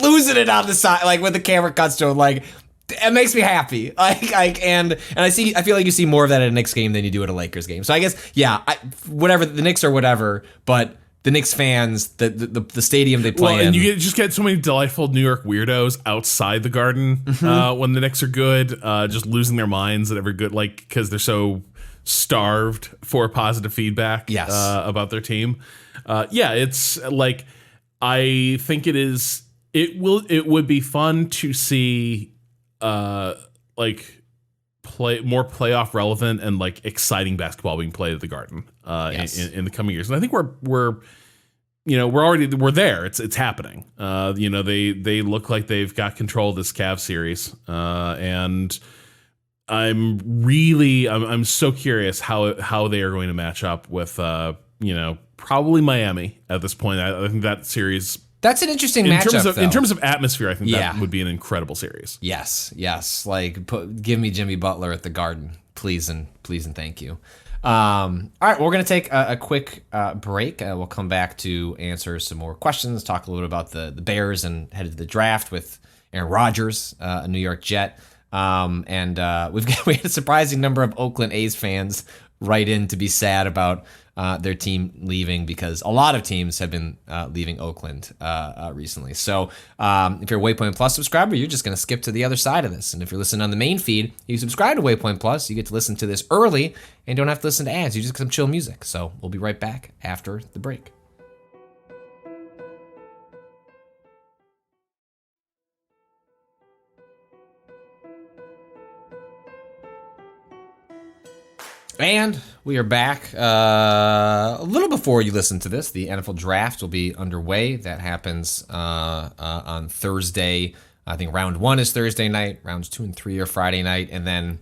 losing it on the side, like when the camera cuts to him, like it makes me happy. And I feel like you see more of that at a Knicks game than you do at a Lakers game. So I guess, yeah, whatever, the Knicks are whatever, but the Knicks fans, the stadium they play in. And you just get so many delightful New York weirdos outside the Garden when the Knicks are good, just losing their minds at every good, like, because they're so starved for positive feedback about their team. It's like, I think it would be fun to see, more playoff relevant and like exciting basketball being played at the Garden in the coming years. And I think we're there. It's happening. They look like they've got control of this Cavs series. And I'm so curious how they are going to match up with probably Miami at this point. I think that series, that's an interesting matchup. In terms of atmosphere, I think that would be an incredible series. Yes. Like, give me Jimmy Butler at the Garden, please and thank you. All right, we're gonna take a quick break. We'll come back to answer some more questions, talk a little bit about the Bears, and head to the draft with Aaron Rodgers, a New York Jet. We had a surprising number of Oakland A's fans write in to be sad about their team leaving because a lot of teams have been leaving Oakland recently. So if you're a Waypoint Plus subscriber, you're just going to skip to the other side of this. And if you're listening on the main feed, you subscribe to Waypoint Plus, you get to listen to this early and don't have to listen to ads. You just get some chill music. So we'll be right back after the break. And we are back a little before you listen to this. The NFL draft will be underway. That happens on Thursday. I think round 1 is Thursday night. Rounds 2 and 3 are Friday night. And then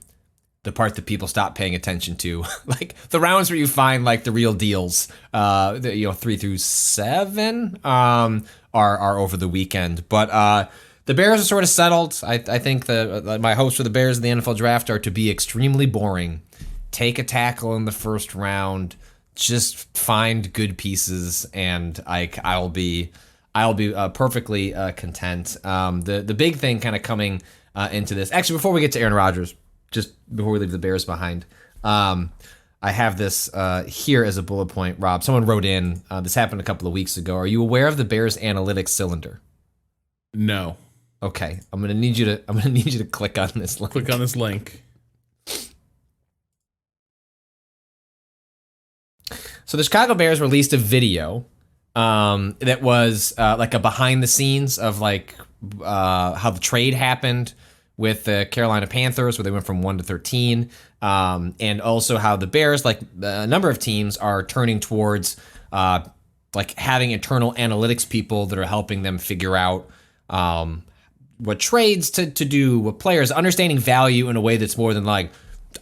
the part that people stop paying attention to, like the rounds where you find like the real deals, 3 through 7 are over the weekend. But the Bears are sort of settled. I think my hopes for the Bears in the NFL draft are to be extremely boring. Take a tackle in the first round, just find good pieces, and I'll be perfectly content. The big thing kind of coming into this, actually, before we get to Aaron Rodgers, just before we leave the Bears behind, I have this here as a bullet point. Rob, someone wrote in. This happened a couple of weeks ago. Are you aware of the Bears analytics cylinder? No. Okay, I'm gonna need you to click on this link. Click on this link. So the Chicago Bears released a video that was like a behind the scenes of like how the trade happened with the Carolina Panthers, where they went from 1 to 13, and also how the Bears, like a number of teams, are turning towards like having internal analytics people that are helping them figure out what trades to do, what players, understanding value in a way that's more than like,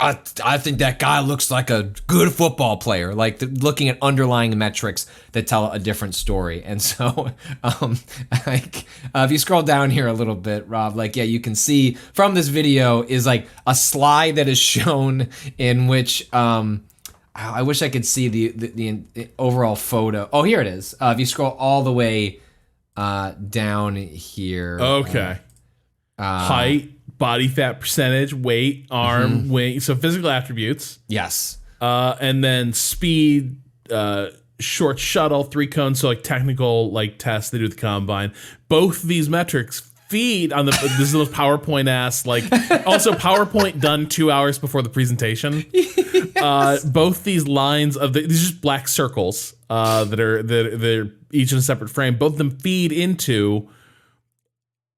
I think that guy looks like a good football player, like looking at underlying metrics that tell a different story. And so if you scroll down here a little bit, Rob, like, yeah, you can see from this video is like a slide that is shown in which I wish I could see the overall photo. Oh, here it is. If you scroll all the way down here. Okay. Height, body fat percentage, weight, arm, weight. So physical attributes. Yes. And then speed, short shuttle, 3 cones. So like technical like tests they do with the combine. Both these metrics feed on this is those PowerPoint ass, like also PowerPoint done 2 hours before the presentation. Yes. Both these lines of these are just black circles that are each in a separate frame. Both of them feed into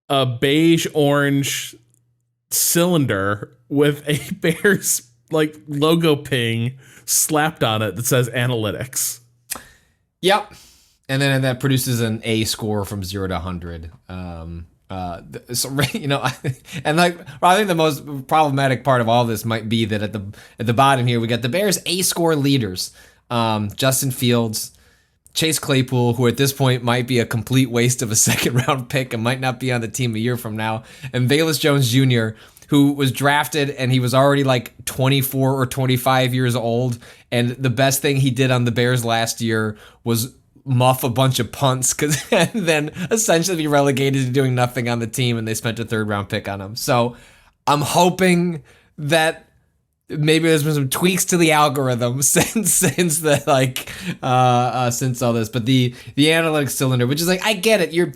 a beige orange cylinder with a Bears like logo ping slapped on it that says analytics. Yep. And then that produces an A score from 0 to 100. So, you know, and like, I think the most problematic part of all this might be that at the bottom here, we got the Bears A score leaders, Justin Fields, Chase Claypool, who at this point might be a complete waste of a second round pick and might not be on the team a year from now, and Velus Jones Jr., who was drafted and he was already like 24 or 25 years old. And the best thing he did on the Bears last year was muff a bunch of punts and then essentially be relegated to doing nothing on the team, and they spent a 3rd round pick on him. So I'm hoping that maybe there's been some tweaks to the algorithm since all this, but the analytics cylinder, which is like, I get it.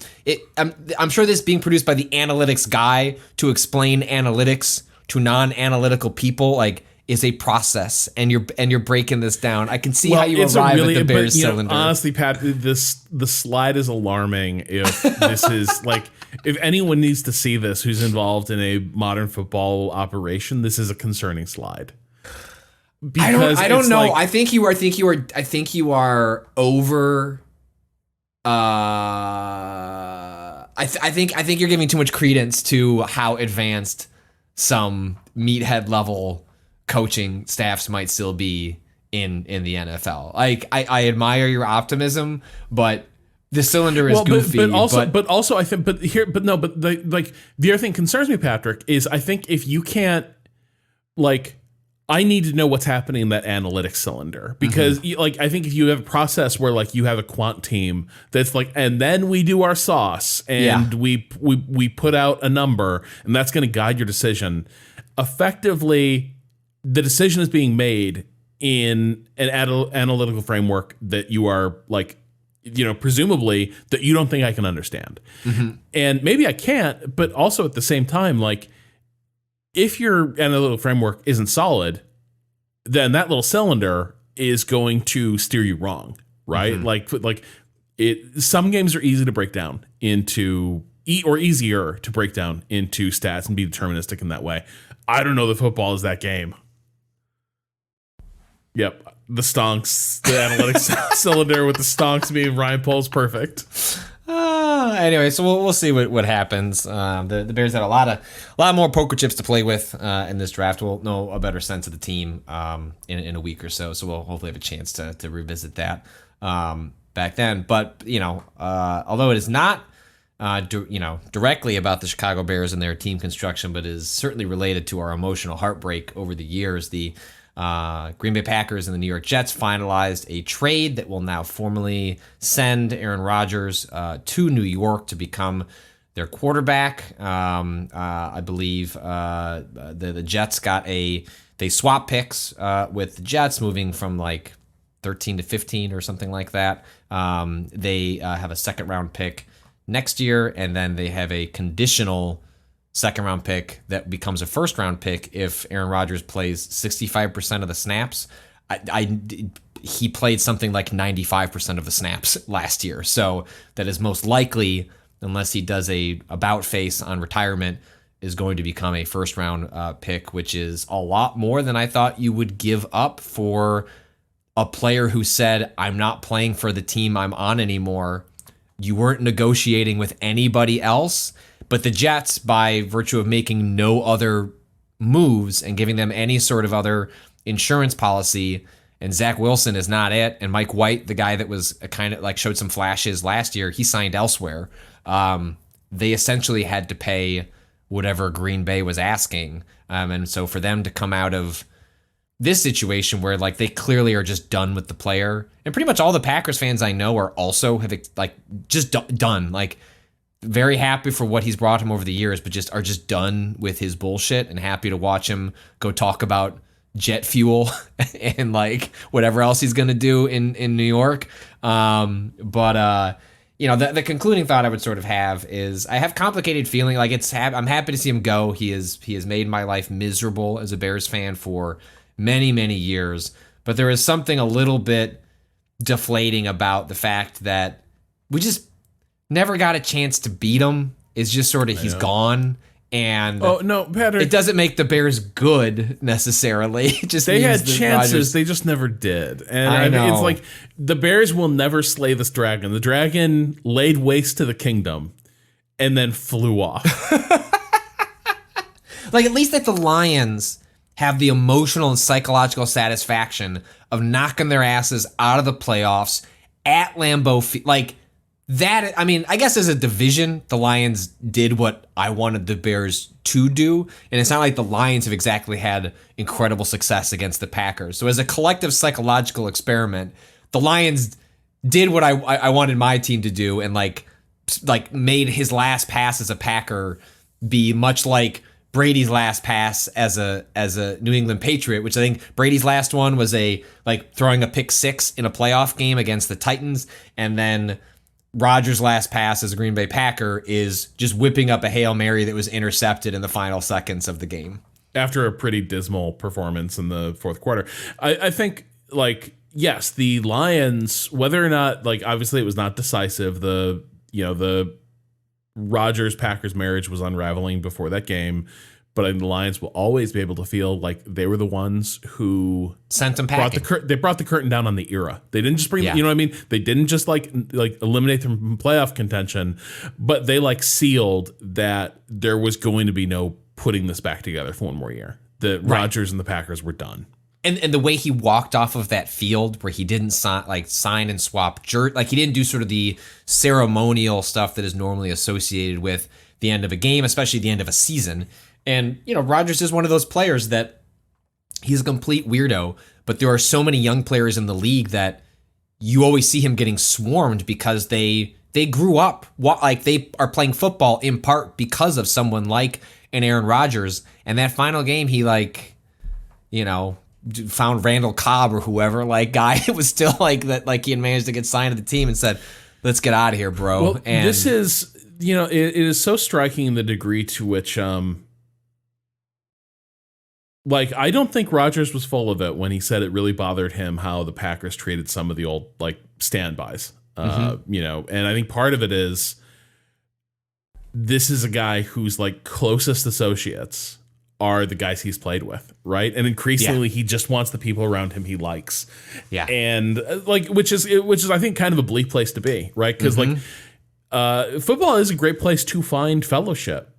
I'm sure this being produced by the analytics guy to explain analytics to non-analytical people, like, is a process, and you're breaking this down. I can see how you arrive at the Bears cylinder. Honestly, Pat, the slide is alarming. If this is like, if anyone needs to see this, who's involved in a modern football operation, this is a concerning slide. Because I don't know. Like, I think you are over. I think you're giving too much credence to how advanced some meathead level coaching staffs might still be in the NFL. Like, I admire your optimism, but the cylinder is goofy. But also I think, the other thing concerns me, Patrick, is I think if you can't, like, I need to know what's happening in that analytics cylinder, because like, I think if you have a process where like you have a quant team that's like, and then we do our sauce and we put out a number and that's going to guide your decision. Effectively, the decision is being made in an analytical framework that you are like, you know, presumably that you don't think I can understand. And maybe I can't, but also at the same time, like, if your analytical framework isn't solid, then that little cylinder is going to steer you wrong, right? Some games are easy to break down into, or easier to break down into stats and be deterministic in that way. I don't know that football is that game. Yep, the stonks, the analytics cylinder with the stonks being Ryan Poles, perfect. Anyway, so we'll see what happens. The Bears had a lot more poker chips to play with in this draft. We'll know a better sense of the team in a week or so. So we'll hopefully have a chance to revisit that back then. But you know, although it is not directly about the Chicago Bears and their team construction, but is certainly related to our emotional heartbreak over the years, the Green Bay Packers and the New York Jets finalized a trade that will now formally send Aaron Rodgers to New York to become their quarterback. I believe the Jets they swap picks with the Jets, moving from like 13 to 15 or something like that. They have a 2nd round pick next year, and then they have a conditional 2nd round pick that becomes a 1st round pick if Aaron Rodgers plays 65% of the snaps. he played something like 95% of the snaps last year. So that is most likely, unless he does a about face on retirement, is going to become a first round pick, which is a lot more than I thought you would give up for a player who said, I'm not playing for the team I'm on anymore. You weren't negotiating with anybody else, but the Jets, by virtue of making no other moves and giving them any sort of other insurance policy, and Zach Wilson is not it, and Mike White, the guy that was kind of like showed some flashes last year, he signed elsewhere. They essentially had to pay whatever Green Bay was asking. And so for them to come out of this situation where like they clearly are just done with the player, and pretty much all the Packers fans I know are also have like just done, like very happy for what he's brought him over the years, but just are just done with his bullshit and happy to watch him go talk about jet fuel and like whatever else he's going to do in New York. You know, the concluding thought I would sort of have is I have complicated feeling. Like I'm happy to see him go. He has made my life miserable as a Bears fan for many, many years. But there is something a little bit deflating about the fact that we just never got a chance to beat him. It's just sort of he's gone. And Patrick, it doesn't make the Bears good necessarily. It just they means had chances, they just never did. And I mean, it's like the Bears will never slay this dragon. The dragon laid waste to the kingdom and then flew off. Like, at least that the Lions have the emotional and psychological satisfaction of knocking their asses out of the playoffs at Lambeau Field. Like, that, I mean, I guess as a division, the Lions did what I wanted the Bears to do, and it's not like the Lions have exactly had incredible success against the Packers. So as a collective psychological experiment, the Lions did what I wanted my team to do, and like made his last pass as a Packer be much like Brady's last pass as a New England Patriot, which I think Brady's last one was throwing a pick six in a playoff game against the Titans, and then Rodgers' last pass as a Green Bay Packer is just whipping up a Hail Mary that was intercepted in the final seconds of the game. After a pretty dismal performance in the fourth quarter. I think, like, yes, the Lions, whether or not, like, obviously it was not decisive. The Rodgers-Packers marriage was unraveling before that game. But I think the Lions will always be able to feel like they were the ones who sent them packing. They brought the curtain down on the era. They didn't just bring, you know what I mean? They didn't just like eliminate them from playoff contention, but they like sealed that there was going to be no putting this back together for one more year. The Rodgers and the Packers were done. And the way he walked off of that field, where he didn't sign and swap like he didn't do sort of the ceremonial stuff that is normally associated with the end of a game, especially the end of a season. And, you know, Rodgers is one of those players that he's a complete weirdo, but there are so many young players in the league that you always see him getting swarmed because they grew up, like they are playing football in part because of someone like an Aaron Rodgers. And that final game, he found Randall Cobb or whoever, guy was still like that, like he had managed to get signed to the team and said, let's get out of here, bro. Well, and this is, it is so striking in the degree to which, I don't think Rodgers was full of it when he said it really bothered him how the Packers treated some of the old standbys, and I think part of it is this is a guy whose closest associates are the guys he's played with, right? And increasingly he just wants the people around him he likes. Yeah. And which is I think kind of a bleak place to be, right? Because football is a great place to find fellowship,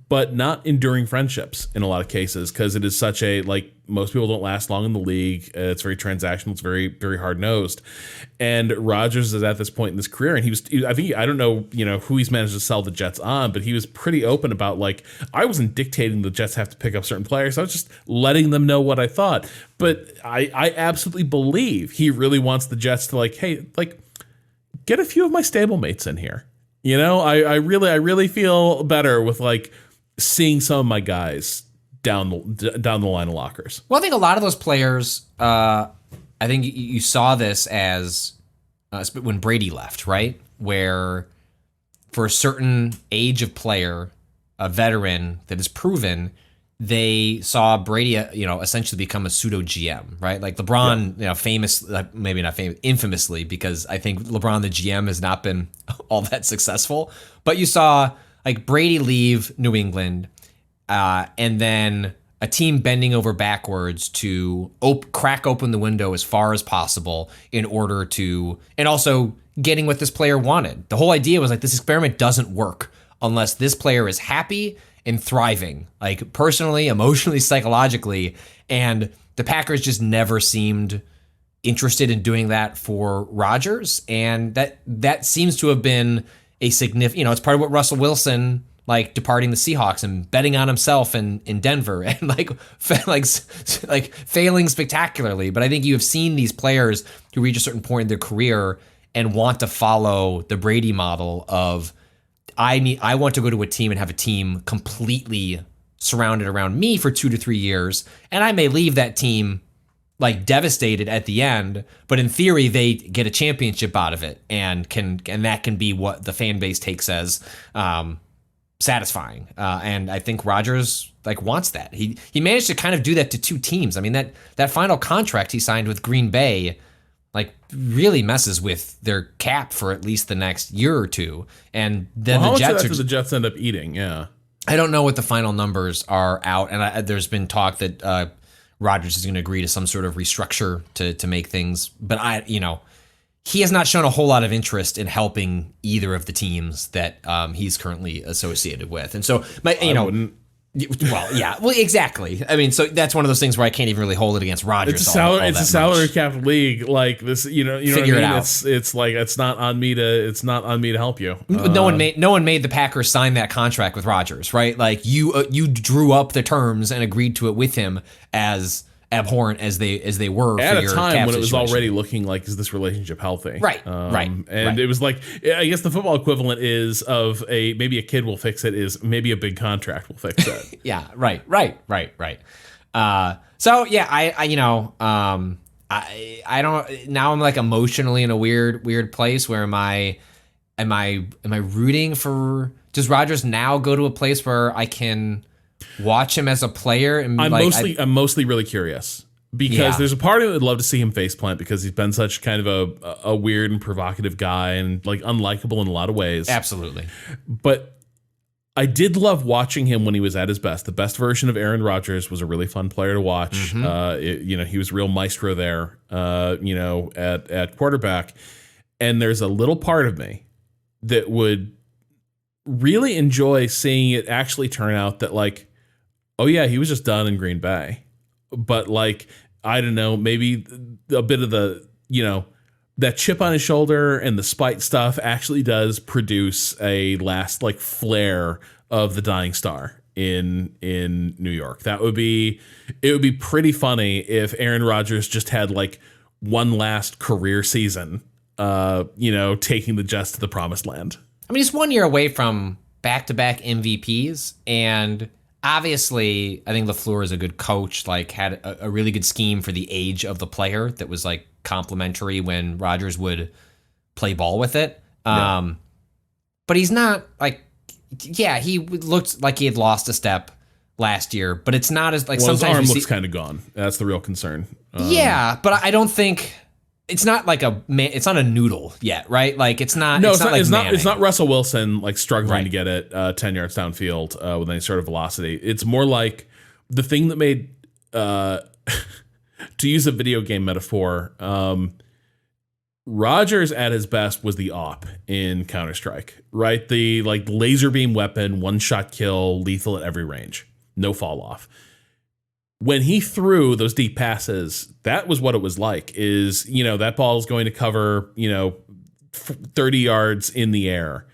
but not enduring friendships in a lot of cases, because it is such a, most people don't last long in the league. It's very transactional. It's very, very hard-nosed. And Rodgers is at this point in his career, and I don't know, who he's managed to sell the Jets on, but he was pretty open about, I wasn't dictating the Jets have to pick up certain players. I was just letting them know what I thought. But I absolutely believe he really wants the Jets to, hey, get a few of my stablemates in here. I really feel better with seeing some of my guys down the line of lockers. Well, I think a lot of those players, I think you saw this as when Brady left, right? Where for a certain age of player, a veteran that is proven, they saw Brady, essentially become a pseudo GM, right? Like LeBron, famous, maybe not famous, infamously, because I think LeBron, the GM, has not been all that successful. But you saw like Brady leave New England, and then a team bending over backwards to crack open the window as far as possible in order to, and also getting what this player wanted. The whole idea was like, this experiment doesn't work unless this player is happy and thriving, like personally, emotionally, psychologically. And the Packers just never seemed interested in doing that for Rodgers. And that seems to have been a significant, it's part of what Russell Wilson, like departing the Seahawks and betting on himself in Denver and like failing spectacularly. But I think you have seen these players who reach a certain point in their career and want to follow the Brady model of, I want to go to a team and have a team completely surrounded around me for 2 to 3 years, and I may leave that team like devastated at the end, but in theory they get a championship out of it, and that can be what the fan base takes as satisfying. And I think Rodgers like wants that. He managed to kind of do that to 2 teams. I mean, that final contract he signed with Green Bay like really messes with their cap for at least the next year or two. And then the Jets the Jets end up eating. Yeah. I don't know what the final numbers are out. And there's been talk that Rodgers is going to agree to some sort of restructure to make things. But he has not shown a whole lot of interest in helping either of the teams that he's currently associated with. And so well, exactly. I mean, so that's one of those things where I can't even really hold it against Rodgers. It's a salary cap league. Like this, you know Figure what I mean? It out. It's like it's not on me to help you. No one made the Packers sign that contract with Rodgers, right? Like you drew up the terms and agreed to it with him, as abhorrent as they were at for a your time cap when it was situation. already looking like, is this relationship healthy? Right. And right. it was like, I guess the football equivalent is of maybe a kid will fix it is maybe a big contract will fix it. Yeah. Right. So yeah, I don't, now I'm like emotionally in a weird place where am I rooting for, does Rodgers now go to a place where I can watch him as a player? And I'm mostly really curious because there's a part of me that would love to see him faceplant because he's been such kind of a weird and provocative guy and like unlikable in a lot of ways. Absolutely. But I did love watching him when he was at his best. The best version of Aaron Rodgers was a really fun player to watch. Mm-hmm. He was a real maestro there, at quarterback. And there's a little part of me that would really enjoy seeing it actually turn out that like, oh yeah, he was just done in Green Bay. But like, I don't know, maybe a bit of the, that chip on his shoulder and the spite stuff actually does produce a last like flare of the dying star in New York. It would be pretty funny if Aaron Rodgers just had like one last career season, taking the Jets to the promised land. I mean, he's 1 year away from back-to-back MVPs, and obviously, I think LaFleur is a good coach, like had a really good scheme for the age of the player that was like complimentary when Rodgers would play ball with it. But he's not like, he looked like he had lost a step last year, but it's not as like sometimes his arm looks kind of gone. That's the real concern. But I don't think it's not like it's not a noodle yet, right? Like it's not. No, it's not Russell Wilson like struggling to get it 10 yards downfield with any sort of velocity. It's more like the thing that made, to use a video game metaphor, Rodgers at his best was the op in Counter-Strike, right? The like laser beam weapon, one shot kill, lethal at every range, no fall off. When he threw those deep passes, that was what it was like, is, that ball is going to cover, 30 yards in the air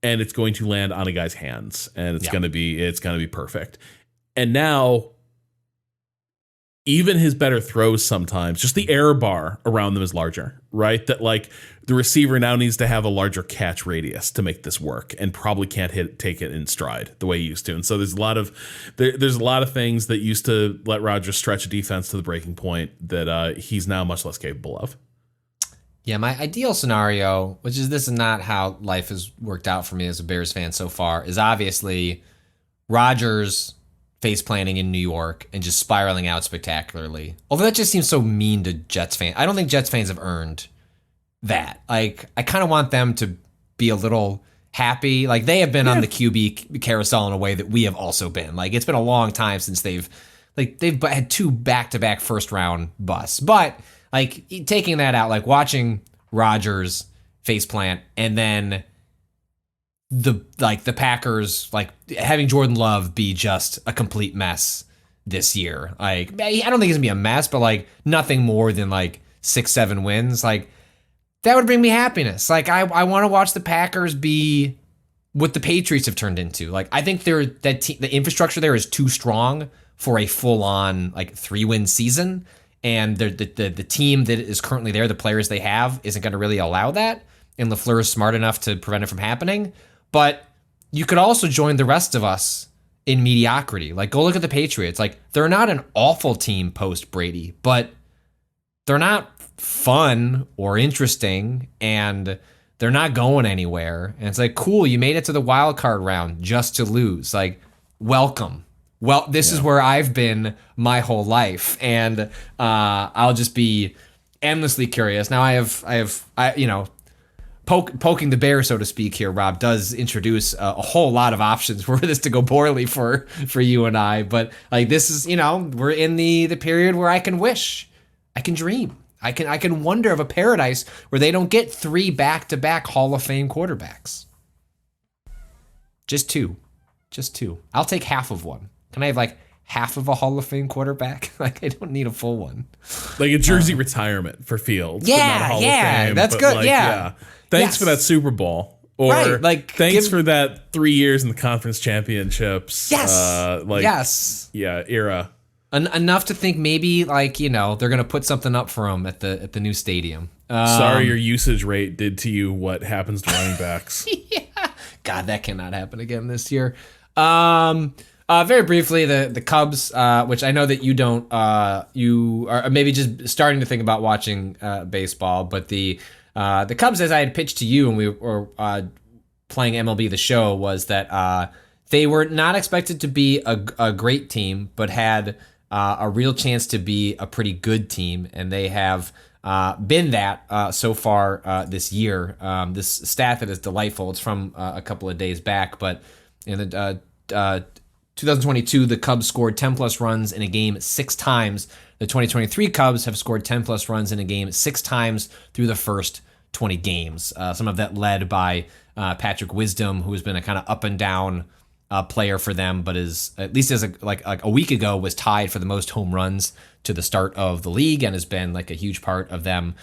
and it's going to land on a guy's hands and it's going to be perfect. And now even his better throws sometimes, just the error bar around them is larger, right? That like the receiver now needs to have a larger catch radius to make this work and probably can't take it in stride the way he used to. And so there's a lot of things that used to let Rodgers stretch a defense to the breaking point that he's now much less capable of. Yeah, my ideal scenario, which is this is not how life has worked out for me as a Bears fan so far, is obviously Rodgers face planting in New York and just spiraling out spectacularly. Although that just seems so mean to Jets fans. I don't think Jets fans have earned that. Like, I kind of want them to be a little happy. Like, they have been on the QB carousel in a way that we have also been. Like, it's been a long time since they've had 2 back-to-back first-round busts. But, like, taking that out, like, watching Rodgers faceplant and then the Packers, like, having Jordan Love be just a complete mess this year. Like, I don't think it's gonna be a mess, but like nothing more than like 6-7 wins. Like, that would bring me happiness. Like, I want to watch the Packers be what the Patriots have turned into. Like, I think the infrastructure there is too strong for a full-on like 3-win season, and the team that is currently there, the players they have, isn't going to really allow that. And LaFleur is smart enough to prevent it from happening. But you could also join the rest of us in mediocrity. Like, go look at the Patriots. Like, they're not an awful team post Brady, but they're not fun or interesting, and they're not going anywhere. And it's like, cool, you made it to the wild card round just to lose. Like, welcome. Well, this is where I've been my whole life, and I'll just be endlessly curious. Now I have poking the bear, so to speak, here, Rob, does introduce a whole lot of options for this to go poorly for you and I. But like, this is, we're in the period where I can wish, I can dream, I can wonder of a paradise where they don't get 3 back-to-back Hall of Fame quarterbacks. Just two. I'll take half of one. Can I have like half of a Hall of Fame quarterback? Like, I don't need a full one. Like a jersey retirement for Fields. Yeah, but not a Hall of Fame, that's good. Like, yeah. Thanks for that Super Bowl. Or right, like, thanks for that 3 years in the conference championships. Yes. Era. Enough to think maybe, like, they're going to put something up for him at the new stadium. Sorry your usage rate did to you what happens to running backs. Yeah. God, that cannot happen again this year. Very briefly, the Cubs, which I know that you don't, you are maybe just starting to think about watching baseball, but the Cubs, as I had pitched to you when we were playing MLB The Show, was that they were not expected to be a great team, but had a real chance to be a pretty good team, and they have been that so far this year. This stat that is delightful. It's from a couple of days back, but in the 2022, the Cubs scored 10-plus runs in a game 6 times. The 2023 Cubs have scored 10-plus runs in a game 6 times through the first 20 games. Some of that led by Patrick Wisdom, who has been a kind of up-and-down player for them, but is, at least as a week ago, was tied for the most home runs to the start of the league and has been like a huge part of them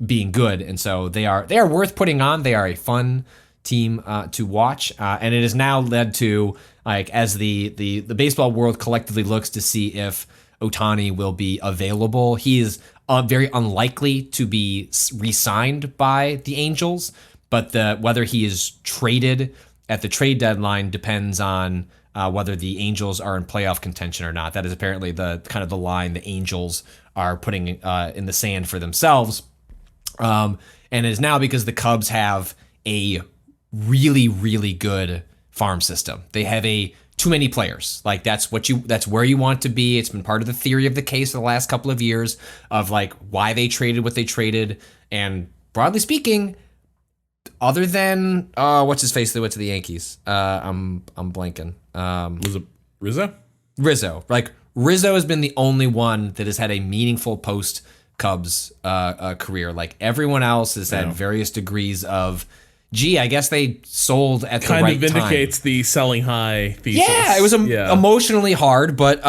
being good. And so they are worth putting on. They are a fun team to watch, and it has now led to, like, as the baseball world collectively looks to see if Ohtani will be available. He is very unlikely to be re-signed by the Angels, but whether he is traded at the trade deadline depends on whether the Angels are in playoff contention or not. That is apparently the kind of the line the Angels are putting in the sand for themselves, and it is now because the Cubs have a really, really good farm system. They have too many players. Like, that's where you want to be. It's been part of the theory of the case for the last couple of years of like why they traded what they traded. And broadly speaking, other than what's his face that went to the Yankees, I'm blanking. Was it Rizzo? Rizzo. Like, Rizzo has been the only one that has had a meaningful post Cubs career. Like, everyone else has had various degrees of, I guess they sold at the right time. Kind of vindicates the selling high thesis. Yeah, it was emotionally hard, but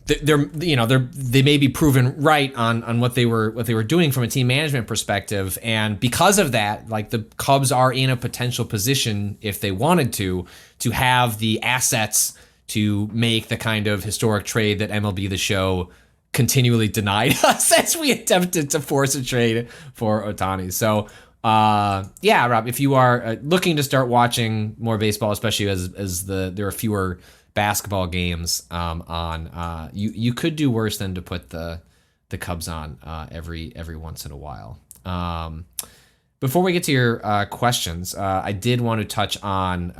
they may be proven right on what they were doing from a team management perspective, and because of that, like, the Cubs are in a potential position, if they wanted to have the assets to make the kind of historic trade that MLB The Show continually denied us as we attempted to force a trade for Ohtani. So. Rob, if you are looking to start watching more baseball, especially as there are fewer basketball games on, you could do worse than to put the Cubs on every once in a while. Before we get to your questions, I did want to touch on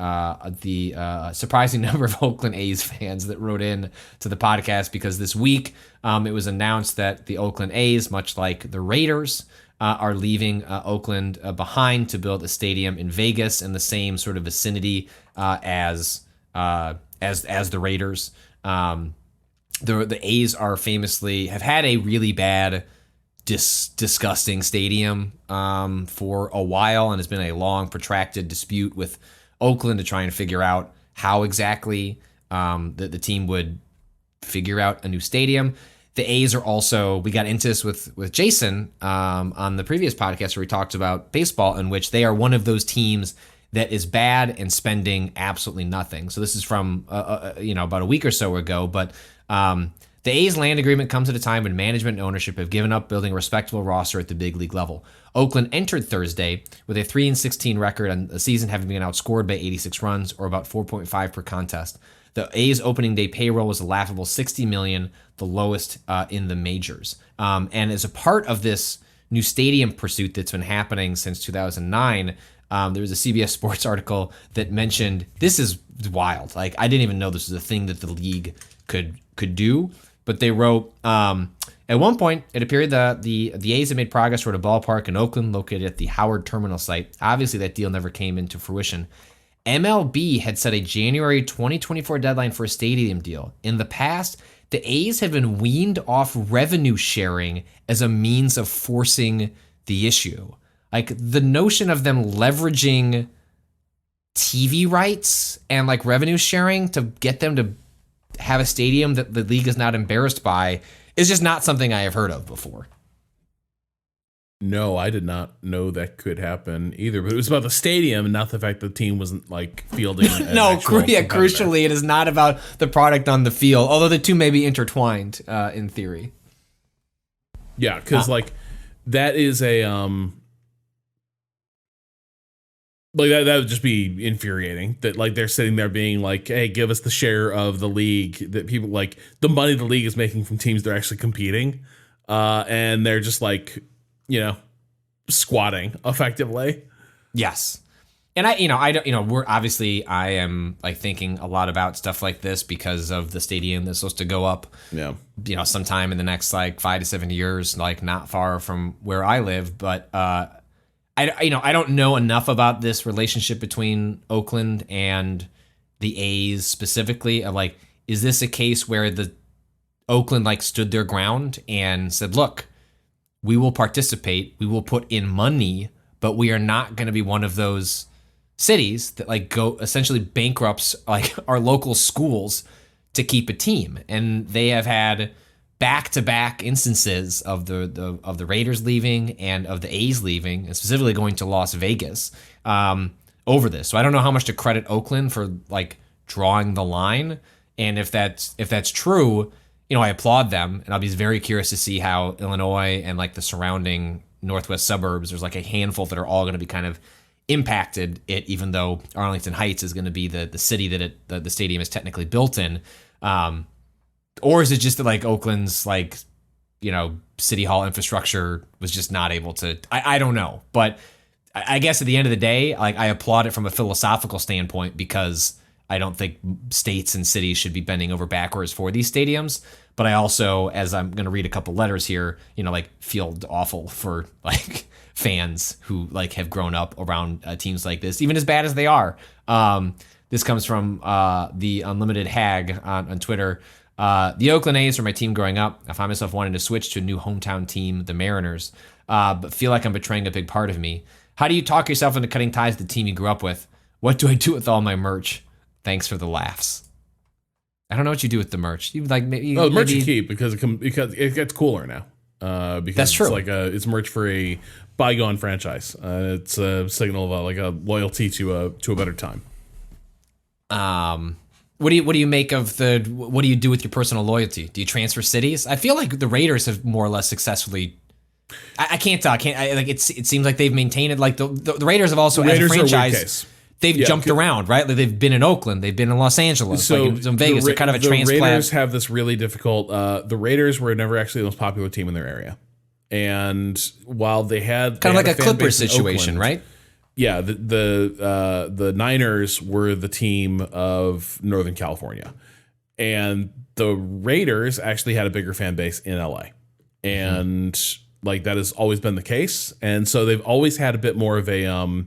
the surprising number of Oakland A's fans that wrote in to the podcast, because this week it was announced that the Oakland A's, much like the Raiders, are leaving Oakland behind to build a stadium in Vegas in the same sort of vicinity as the Raiders. The A's are famously have had a really bad, disgusting stadium for a while, and it's been a long, protracted dispute with Oakland to try and figure out how exactly the team would figure out a new stadium. The A's are also, we got into this with Jason on the previous podcast where we talked about baseball, in which they are one of those teams that is bad and spending absolutely nothing. So this is from about a week or so ago, but the A's land agreement comes at a time when management and ownership have given up building a respectable roster at the big league level. Oakland entered Thursday with a 3-16 record on the season, having been outscored by 86 runs, or about 4.5 per contest. The A's opening day payroll was a laughable $60 million, the lowest in the majors. And as a part of this new stadium pursuit that's been happening since 2009, there was a CBS Sports article that mentioned, this is wild. Like, I didn't even know this was a thing that the league could do. But they wrote, at one point, it appeared that the A's had made progress toward a ballpark in Oakland located at the Howard Terminal site. Obviously, that deal never came into fruition. MLB had set a January 2024 deadline for a stadium deal. In the past, the A's had been weaned off revenue sharing as a means of forcing the issue. Like, the notion of them leveraging TV rights and like revenue sharing to get them to have a stadium that the league is not embarrassed by is just not something I have heard of before. No, I did not know that could happen either. But it was about the stadium and not the fact the team wasn't like fielding. No, crucially, it is not about the product on the field, although the two may be intertwined in theory. Yeah, because like that is a like that would just be infuriating. That like they're sitting there being like, "Hey, give us the share of the league that people like the money the league is making from teams they're actually competing," and they're just like, squatting effectively. Yes, and I am like thinking a lot about stuff like this because of the stadium that's supposed to go up. Yeah, sometime in the next like 5 to 7 years, like not far from where I live, but I don't know enough about this relationship between Oakland and the A's specifically. Like, is this a case where the Oakland like stood their ground and said, look, we will participate, we will put in money, but we are not going to be one of those cities that like go essentially bankrupts like our local schools to keep a team. And they have had back-to-back instances of the Raiders leaving and of the A's leaving, and specifically going to Las Vegas over this. So I don't know how much to credit Oakland for like drawing the line, and if that's true, I applaud them, and I'll be very curious to see how Illinois and like the surrounding northwest suburbs, there's like a handful that are all going to be kind of impacted it, even though Arlington Heights is going to be the city that the stadium is technically built in. Or is it just that like Oakland's like, city hall infrastructure was just not able to, I don't know. But I guess at the end of the day, like I applaud it from a philosophical standpoint, because I don't think states and cities should be bending over backwards for these stadiums. But I also, as I'm going to read a couple letters here, like feel awful for like fans who like have grown up around teams like this, even as bad as they are. This comes from the Unlimited Hag on Twitter. The Oakland A's were my team growing up. I find myself wanting to switch to a new hometown team, the Mariners, but feel like I'm betraying a big part of me. How do you talk yourself into cutting ties to the team you grew up with? What do I do with all my merch? Thanks for the laughs. I don't know what you do with the merch. You like maybe the merch you keep because it gets cooler now. Because that's true. It's like it's merch for a bygone franchise. It's a signal of like a loyalty to a better time. What do you make of what do you do with your personal loyalty? Do you transfer cities? I feel like the Raiders have more or less successfully. I can't tell. It seems like they've maintained it. Like the Raiders have also, as a franchise, they've jumped around, right? Like they've been in Oakland, they've been in Los Angeles, so like in Vegas. They're kind of a transplant. The Raiders have this really difficult. The Raiders were never actually the most popular team in their area, And while they had kind of like a Clippers situation, right? Yeah, the Niners were the team of Northern California, and the Raiders actually had a bigger fan base in LA, and like that has always been the case, and so they've always had a bit more of a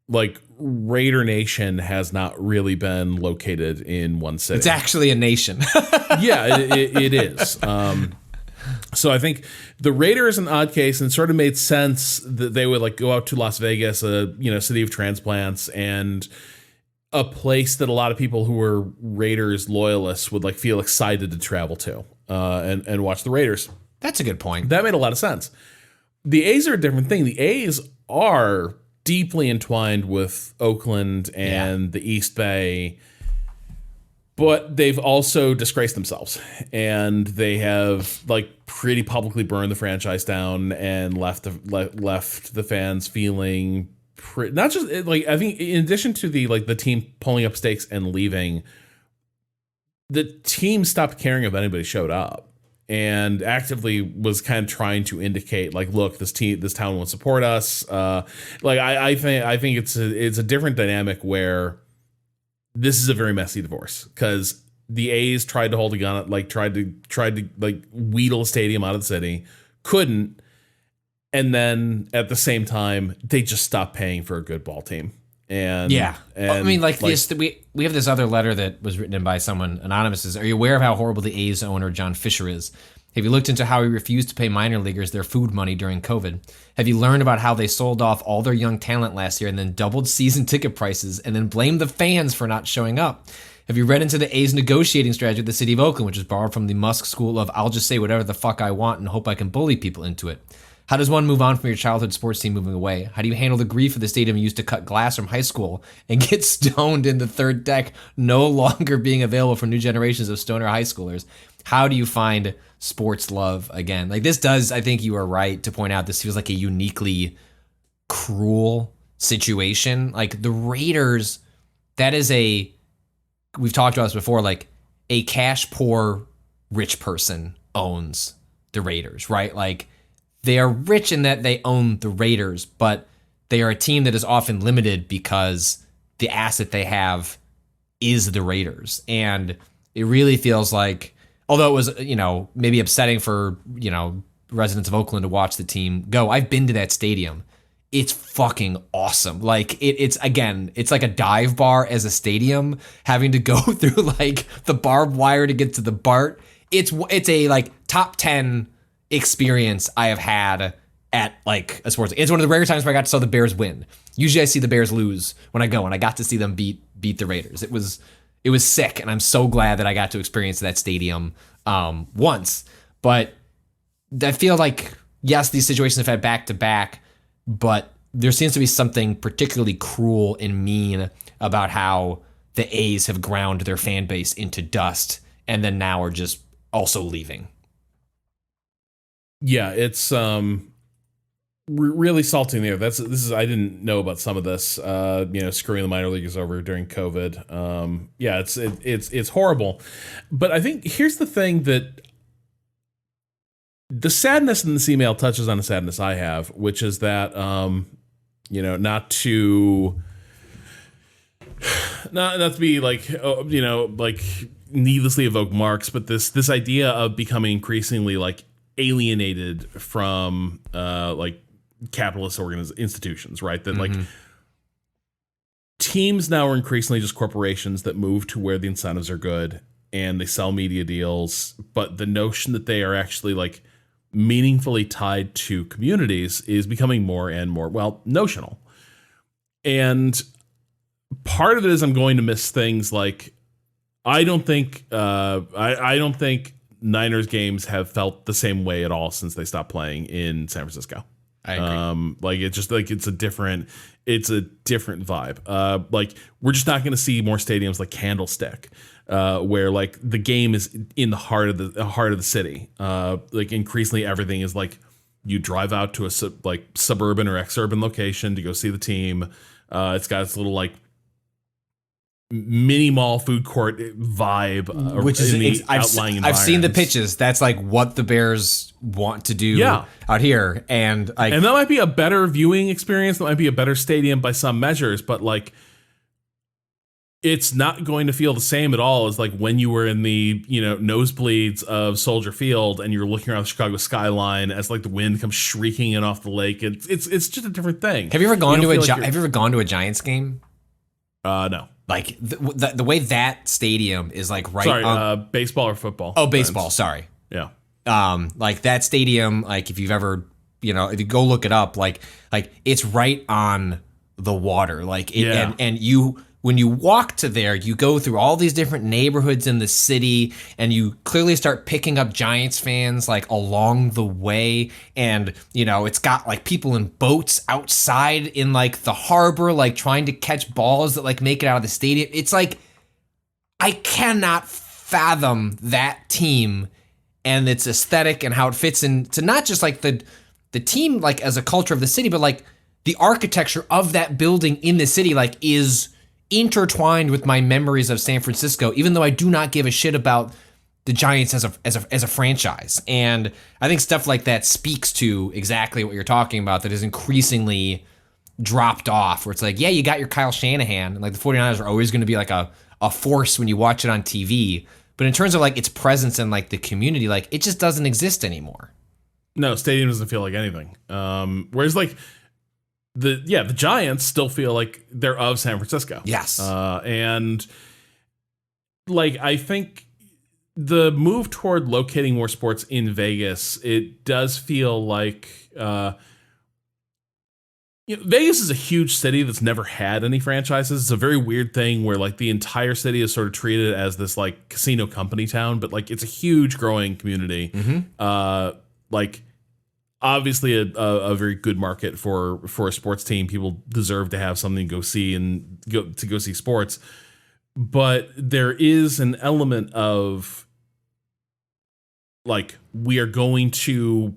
like Raider Nation has not really been located in one city. It's actually a nation. Yeah, it is. So I think the Raiders an odd case, and sort of made sense that they would like go out to Las Vegas, a city of transplants, and a place that a lot of people who were Raiders loyalists would like feel excited to travel to and watch the Raiders. That's a good point. That made a lot of sense. The A's are a different thing. The A's are deeply entwined with Oakland and the East Bay, but they've also disgraced themselves, and they have like pretty publicly burned the franchise down and left the fans feeling not just like, I think in addition to the team pulling up stakes and leaving, the team stopped caring if anybody showed up, and actively was kind of trying to indicate like, look, this town won't support us. I think it's a different dynamic where this is a very messy divorce, because the A's tried to hold a gun, like tried to like wheedle a stadium out of the city, couldn't, and then at the same time they just stopped paying for a good ball team. And I mean, this, we have this other letter that was written in by someone anonymous. Says, are you aware of how horrible the A's owner John Fisher is? Have you looked into how he refused to pay minor leaguers their food money during COVID? Have you learned about how they sold off all their young talent last year and then doubled season ticket prices and then blamed the fans for not showing up? Have you read into the A's negotiating strategy with the city of Oakland, which is borrowed from the Musk school of I'll just say whatever the fuck I want and hope I can bully people into it? How does one move on from your childhood sports team moving away? How do you handle the grief of the stadium you used to cut glass from high school and get stoned in the third deck no longer being available for new generations of stoner high schoolers? How do you find sports love again? Like, this does, I think you are right to point out, this feels like a uniquely cruel situation. Like, the Raiders, that is we've talked about this before, like a cash poor rich person owns the Raiders, right? Like, they are rich in that they own the Raiders, but they are a team that is often limited because the asset they have is the Raiders. And it really feels like, although it was, maybe upsetting for, residents of Oakland to watch the team go, I've been to that stadium. It's fucking awesome. Like, it's like a dive bar as a stadium, having to go through like the barbed wire to get to the BART. It's a like top 10 experience I have had at like a sports. It's one of the rare times where I got to see the Bears win. Usually I see the Bears lose when I go, and I got to see them beat the Raiders. It was sick, and I'm so glad that I got to experience that stadium once. But I feel like, yes, these situations have had back to back, but there seems to be something particularly cruel and mean about how the A's have ground their fan base into dust and then now are just also leaving. Yeah, it's really salty there. This is I didn't know about some of this. Screwing the minor leaguers over during COVID. It's horrible. But I think here's the thing, that the sadness in this email touches on a sadness I have, which is that not to be like like needlessly evoke marks, but this idea of becoming increasingly like alienated from like capitalist institutions, right? That like teams now are increasingly just corporations that move to where the incentives are good and they sell media deals, but the notion that they are actually like meaningfully tied to communities is becoming more and more, notional. And part of it is I'm going to miss things like, I don't think Niners games have felt the same way at all since they stopped playing in San Francisco. I agree. It's just like it's a different vibe. Like, we're just not going to see more stadiums like Candlestick, where like the game is in the heart of the city. Like, increasingly everything is like you drive out to a suburban or exurban location to go see the team. It's got its little like mini mall food court vibe, which is outlying I've seen the pitches. That's like what the Bears want to do out here, and that might be a better viewing experience. That might be a better stadium by some measures, but like, it's not going to feel the same at all as like when you were in the nosebleeds of Soldier Field and you're looking around the Chicago skyline as like the wind comes shrieking in off the lake. It's just a different thing. Have you ever gone to a Giants game? No. Like the way that stadium is like right. Sorry, baseball or football? Oh, baseball. Sorry. Yeah. Like that stadium. Like if you've ever, if you go look it up, like it's right on the water. Like and you. When you walk to there, you go through all these different neighborhoods in the city, and you clearly start picking up Giants fans like along the way. And, it's got like people in boats outside in like the harbor, like trying to catch balls that like make it out of the stadium. It's like, I cannot fathom that team and its aesthetic and how it fits into not just like the team, like as a culture of the city, but like the architecture of that building in the city, like is intertwined with my memories of San Francisco, even though I do not give a shit about the Giants as a franchise. And I think stuff like that speaks to exactly what you're talking about, that is increasingly dropped off, where it's like, yeah, you got your Kyle Shanahan, and like the 49ers are always going to be like a force when you watch it on TV. But in terms of like its presence in like the community, like it just doesn't exist anymore. No, stadium doesn't feel like anything. Whereas like the Giants still feel like they're of San Francisco. Yes. And like, I think the move toward locating more sports in Vegas, it does feel like, Vegas is a huge city that's never had any franchises. It's a very weird thing where like the entire city is sort of treated as this like casino company town, but like it's a huge growing community. Mm-hmm. Like, obviously a very good market for a sports team. People deserve to have something to go see and go see sports. But there is an element of like, we are going to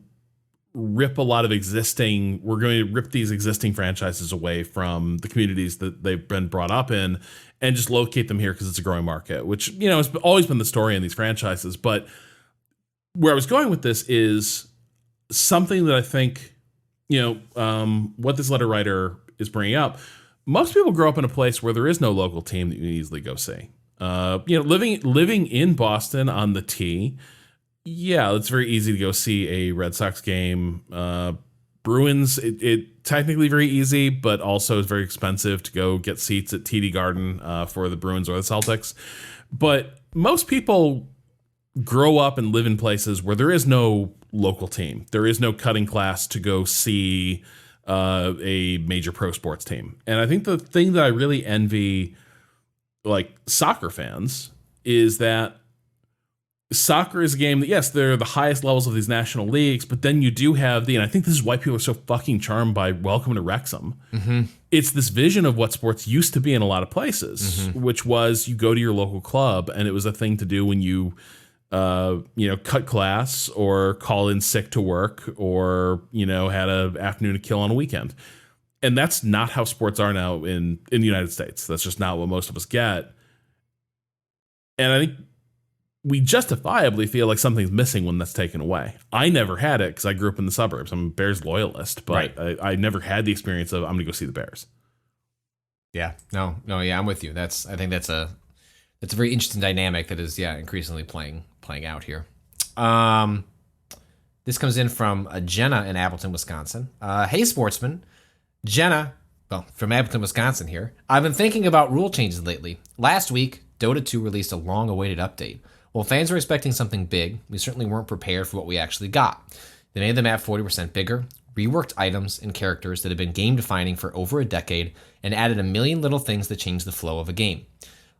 rip we're going to rip these existing franchises away from the communities that they've been brought up in and just locate them here because it's a growing market, which, has always been the story in these franchises. But where I was going with this is something that I think, what this letter writer is bringing up. Most people grow up in a place where there is no local team that you can easily go see. Living in Boston on the T, it's very easy to go see a Red Sox game. Bruins, it technically very easy, but also is very expensive to go get seats at TD Garden for the Bruins or the Celtics. But most people grow up and live in places where there is no local team. There is no cutting class to go see a major pro sports team. And I think the thing that I really envy like soccer fans is that soccer is a game that, yes, they're the highest levels of these national leagues, but then you do have and I think this is why people are so fucking charmed by Welcome to Wrexham. Mm-hmm. It's this vision of what sports used to be in a lot of places, mm-hmm. which was you go to your local club and it was a thing to do when you cut class or call in sick to work or, had an afternoon to kill on a weekend. And that's not how sports are now in the United States. That's just not what most of us get. And I think we justifiably feel like something's missing when that's taken away. I never had it because I grew up in the suburbs. I'm a Bears loyalist, but right. I never had the experience of I'm going to go see the Bears. Yeah, no, yeah, I'm with you. I think that's a very interesting dynamic that is, increasingly playing out here. This comes in from Jenna in Appleton, Wisconsin. Hey, sportsman. Jenna, from Appleton, Wisconsin here. I've been thinking about rule changes lately. Last week, Dota 2 released a long-awaited update. While fans were expecting something big, we certainly weren't prepared for what we actually got. They made the map 40% bigger, reworked items and characters that had been game-defining for over a decade, and added a million little things that changed the flow of a game.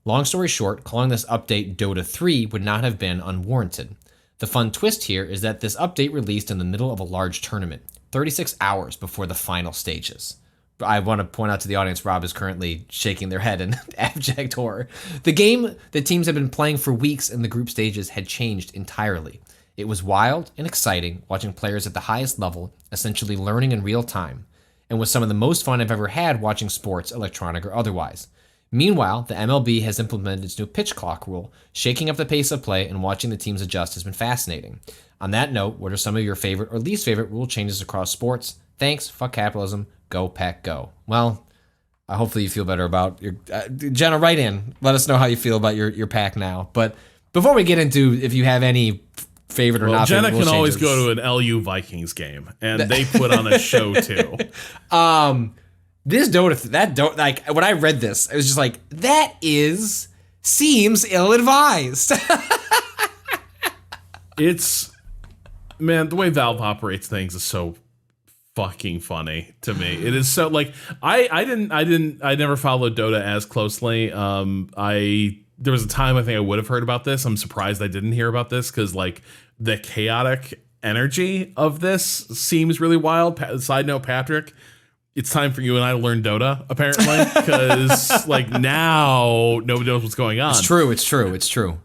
Long story short, calling this update Dota 3 would not have been unwarranted. The fun twist here is that this update released in the middle of a large tournament, 36 hours before the final stages. I want to point out to the audience, Rob is currently shaking their head in abject horror. The game that teams had been playing for weeks in the group stages had changed entirely. It was wild and exciting watching players at the highest level essentially learning in real time, and was some of the most fun I've ever had watching sports, electronic or otherwise. Meanwhile, the MLB has implemented its new pitch clock rule. Shaking up the pace of play and watching the teams adjust has been fascinating. On that note, what are some of your favorite or least favorite rule changes across sports? Thanks. Fuck capitalism. Go Pack Go. Well, hopefully you feel better about your Jenna. Write in. Let us know how you feel about your pack now. But before we get into if you have any favorite or not, Jenna favorite can always changes, go to an LU Vikings game, and they put on a show too. This Dota, like when I read this, I was just like, seems ill-advised. Man, the way Valve operates things is so fucking funny to me. It is so like I never followed Dota as closely. There was a time I think I would have heard about this. I'm surprised I didn't hear about this because like the chaotic energy of this seems really wild. Side note, Patrick, it's time for you and I to learn Dota, apparently, because like now nobody knows what's going on. It's true.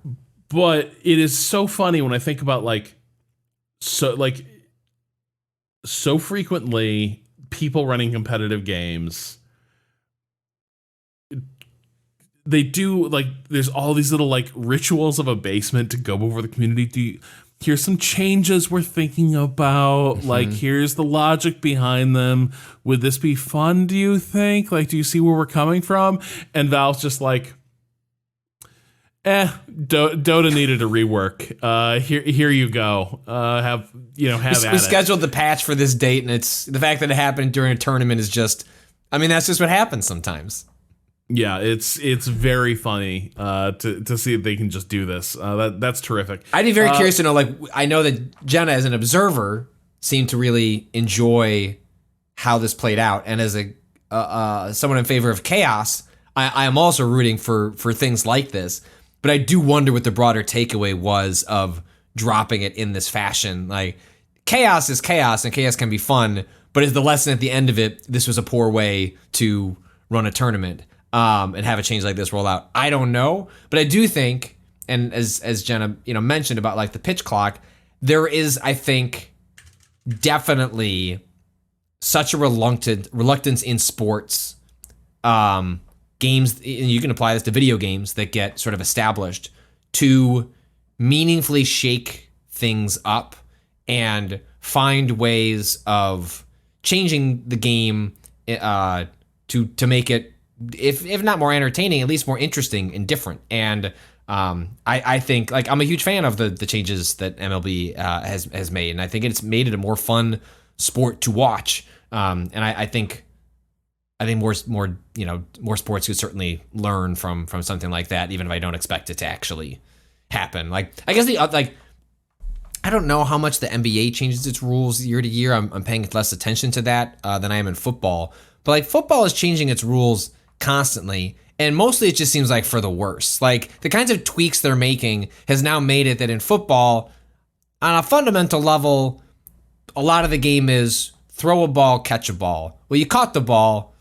But it is so funny when I think about so frequently people running competitive games, they do like there's all these little like rituals of abasement to go over the community. Here's some changes we're thinking about. Mm-hmm. Like, here's the logic behind them. Would this be fun, do you think? Like, do you see where we're coming from? And Valve's just like, Dota needed a rework. Here you go. Have at it. We scheduled the patch for this date, and it's the fact that it happened during a tournament is just, I mean, that's just what happens sometimes. Yeah, it's very funny to see if they can just do this. That's terrific. I'd be very curious to know. Like, I know that Jenna, as an observer, seemed to really enjoy how this played out, and as a someone in favor of chaos, I am also rooting for things like this. But I do wonder what the broader takeaway was of dropping it in this fashion. Like, chaos is chaos, and chaos can be fun. But is the lesson at the end of it? This was a poor way to run a tournament. And have a change like this roll out. I don't know, but I do think, and as Jenna mentioned about like the pitch clock, there is, I think, definitely such a reluctance in sports games, and you can apply this to video games that get sort of established, to meaningfully shake things up and find ways of changing the game to make it, if not more entertaining, at least more interesting and different. And I think, like, I'm a huge fan of the changes that MLB has made, and I think it's made it a more fun sport to watch. And I think more sports could certainly learn from something like that, even if I don't expect it to actually happen. Like, I guess I don't know how much the NBA changes its rules year to year. I'm paying less attention to that than I am in football. But like, football is changing its rules constantly, and mostly it just seems like for the worse. Like, the kinds of tweaks they're making has now made it that in football, on a fundamental level, a lot of the game is throw a ball, catch a ball. Well, you caught the ball,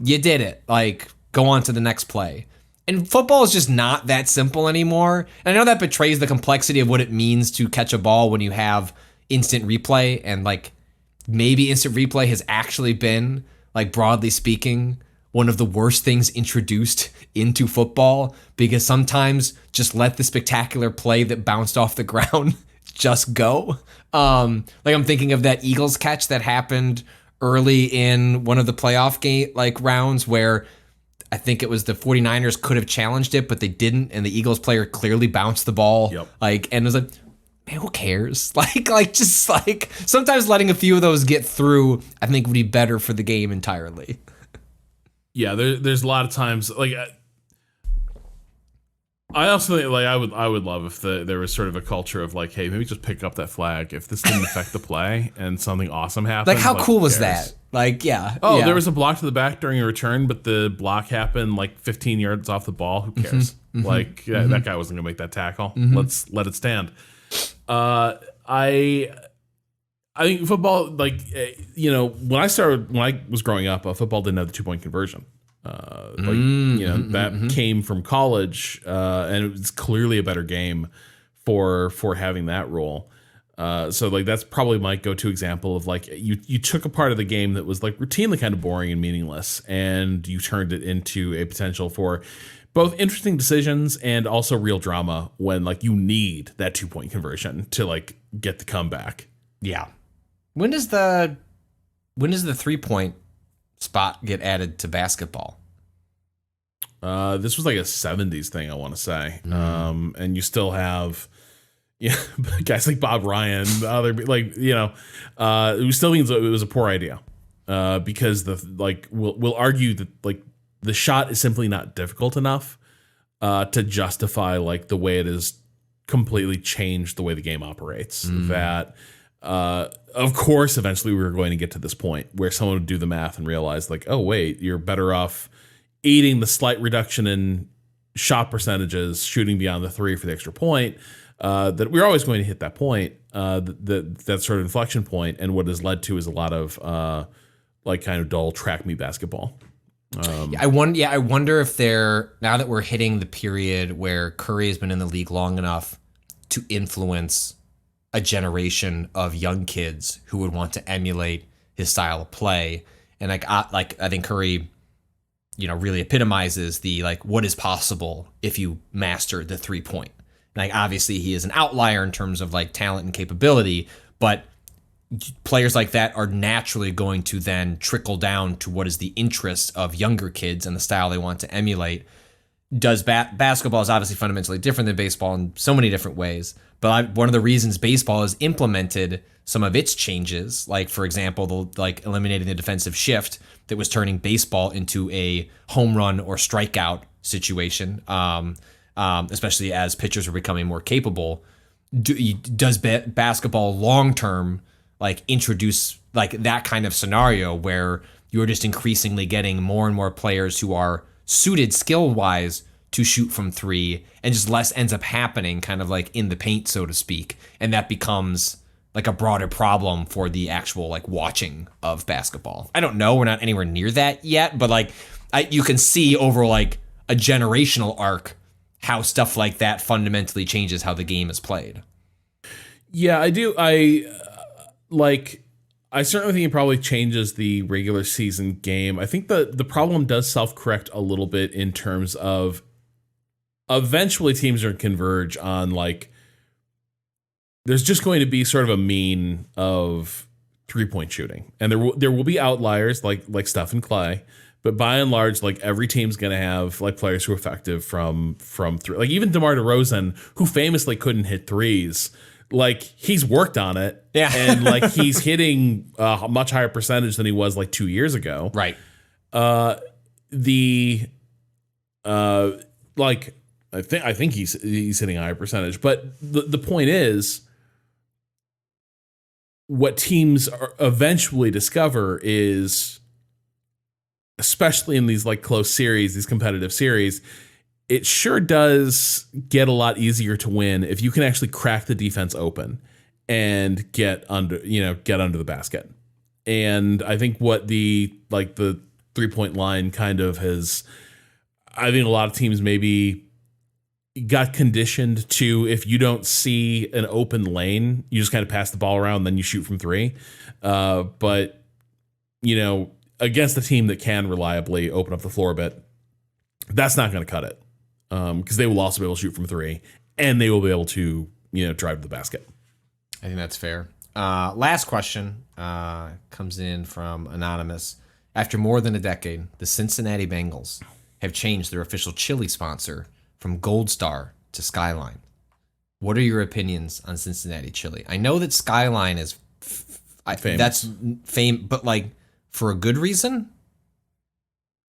you did it. Like, go on to the next play. And football is just not that simple anymore. And I know that betrays the complexity of what it means to catch a ball when you have instant replay, and like, maybe instant replay has actually been, like, broadly speaking, one of the worst things introduced into football, because sometimes just let the spectacular play that bounced off the ground just go. Like, I'm thinking of that Eagles catch that happened early in one of the playoff rounds where I think it was the 49ers could have challenged it, but they didn't, and the Eagles player clearly bounced the ball. Yep. And it was like, man, who cares? Just sometimes letting a few of those get through, I think, would be better for the game entirely. Yeah, there's a lot of times, like, I also think, like, I would love if there was sort of a culture of like, hey, maybe just pick up that flag if this didn't affect the play and something awesome happened. Like, how cool was that? Like, yeah. Oh, yeah. There was a block to the back during a return, but the block happened like 15 yards off the ball. Who cares? Mm-hmm. Like, that guy wasn't gonna make that tackle. Mm-hmm. Let's let it stand. I think football, like, when I was growing up, football didn't have the 2-point conversion. That came from college, and it was clearly a better game for having that rule. So like that's probably my go-to example of like you took a part of the game that was like routinely kind of boring and meaningless, and you turned it into a potential for both interesting decisions and also real drama when like you need that 2-point conversion to like get the comeback. Yeah. When does the 3-point spot get added to basketball? This was like a 70s thing, I want to say. And you still have guys like Bob Ryan, other like, it still means it was a poor idea. Because we'll argue that like the shot is simply not difficult enough to justify like the way it has completely changed the way the game operates. That of course eventually we were going to get to this point where someone would do the math and realize like, oh wait, you're better off eating the slight reduction in shot percentages, shooting beyond the 3 for the extra point. That we're always going to hit that point, that sort of inflection point, and what has led to is a lot of like kind of dull track meet basketball. I wonder if now that we're hitting the period where Curry has been in the league long enough to influence a generation of young kids who would want to emulate his style of play, and I think Curry, really epitomizes the like what is possible if you master the 3-point. Like obviously he is an outlier in terms of like talent and capability, but players like that are naturally going to then trickle down to what is the interest of younger kids and the style they want to emulate. Basketball is obviously fundamentally different than baseball in so many different ways, but one of the reasons baseball has implemented some of its changes, like for example, eliminating the defensive shift that was turning baseball into a home run or strikeout situation, especially as pitchers are becoming more capable. Does basketball long term like introduce like that kind of scenario where you're just increasingly getting more and more players who are suited skill wise to shoot from 3, and just less ends up happening kind of like in the paint, so to speak, and that becomes like a broader problem for the actual like watching of basketball? I don't know, we're not anywhere near that yet, but like you can see over like a generational arc how stuff like that fundamentally changes how the game is played. Yeah, I do. I certainly think it probably changes the regular season game. I think the problem does self-correct a little bit in terms of eventually teams are going to converge on like there's just going to be sort of a mean of 3-point shooting, and there will be outliers like Steph and Clay, but by and large, like every team's going to have like players who are effective from 3. Like even DeMar DeRozan, who famously couldn't hit threes. Like he's worked on it, and like he's hitting a much higher percentage than he was like 2 years ago. Right. I think he's hitting a higher percentage, but the point is, what teams eventually discover is, especially in these like close series, these competitive series, it sure does get a lot easier to win if you can actually crack the defense open and get under the basket. And I think what the 3-point line kind of has, I think a lot of teams maybe got conditioned to, if you don't see an open lane, you just kind of pass the ball around, then you shoot from 3. But against a team that can reliably open up the floor a bit, that's not going to cut it. Because they will also be able to shoot from 3, and they will be able to, drive to the basket. I think that's fair. Last question comes in from Anonymous. After more than a decade, the Cincinnati Bengals have changed their official chili sponsor from Gold Star to Skyline. What are your opinions on Cincinnati Chilli? I know that Skyline is famous. That's fame, but like for a good reason?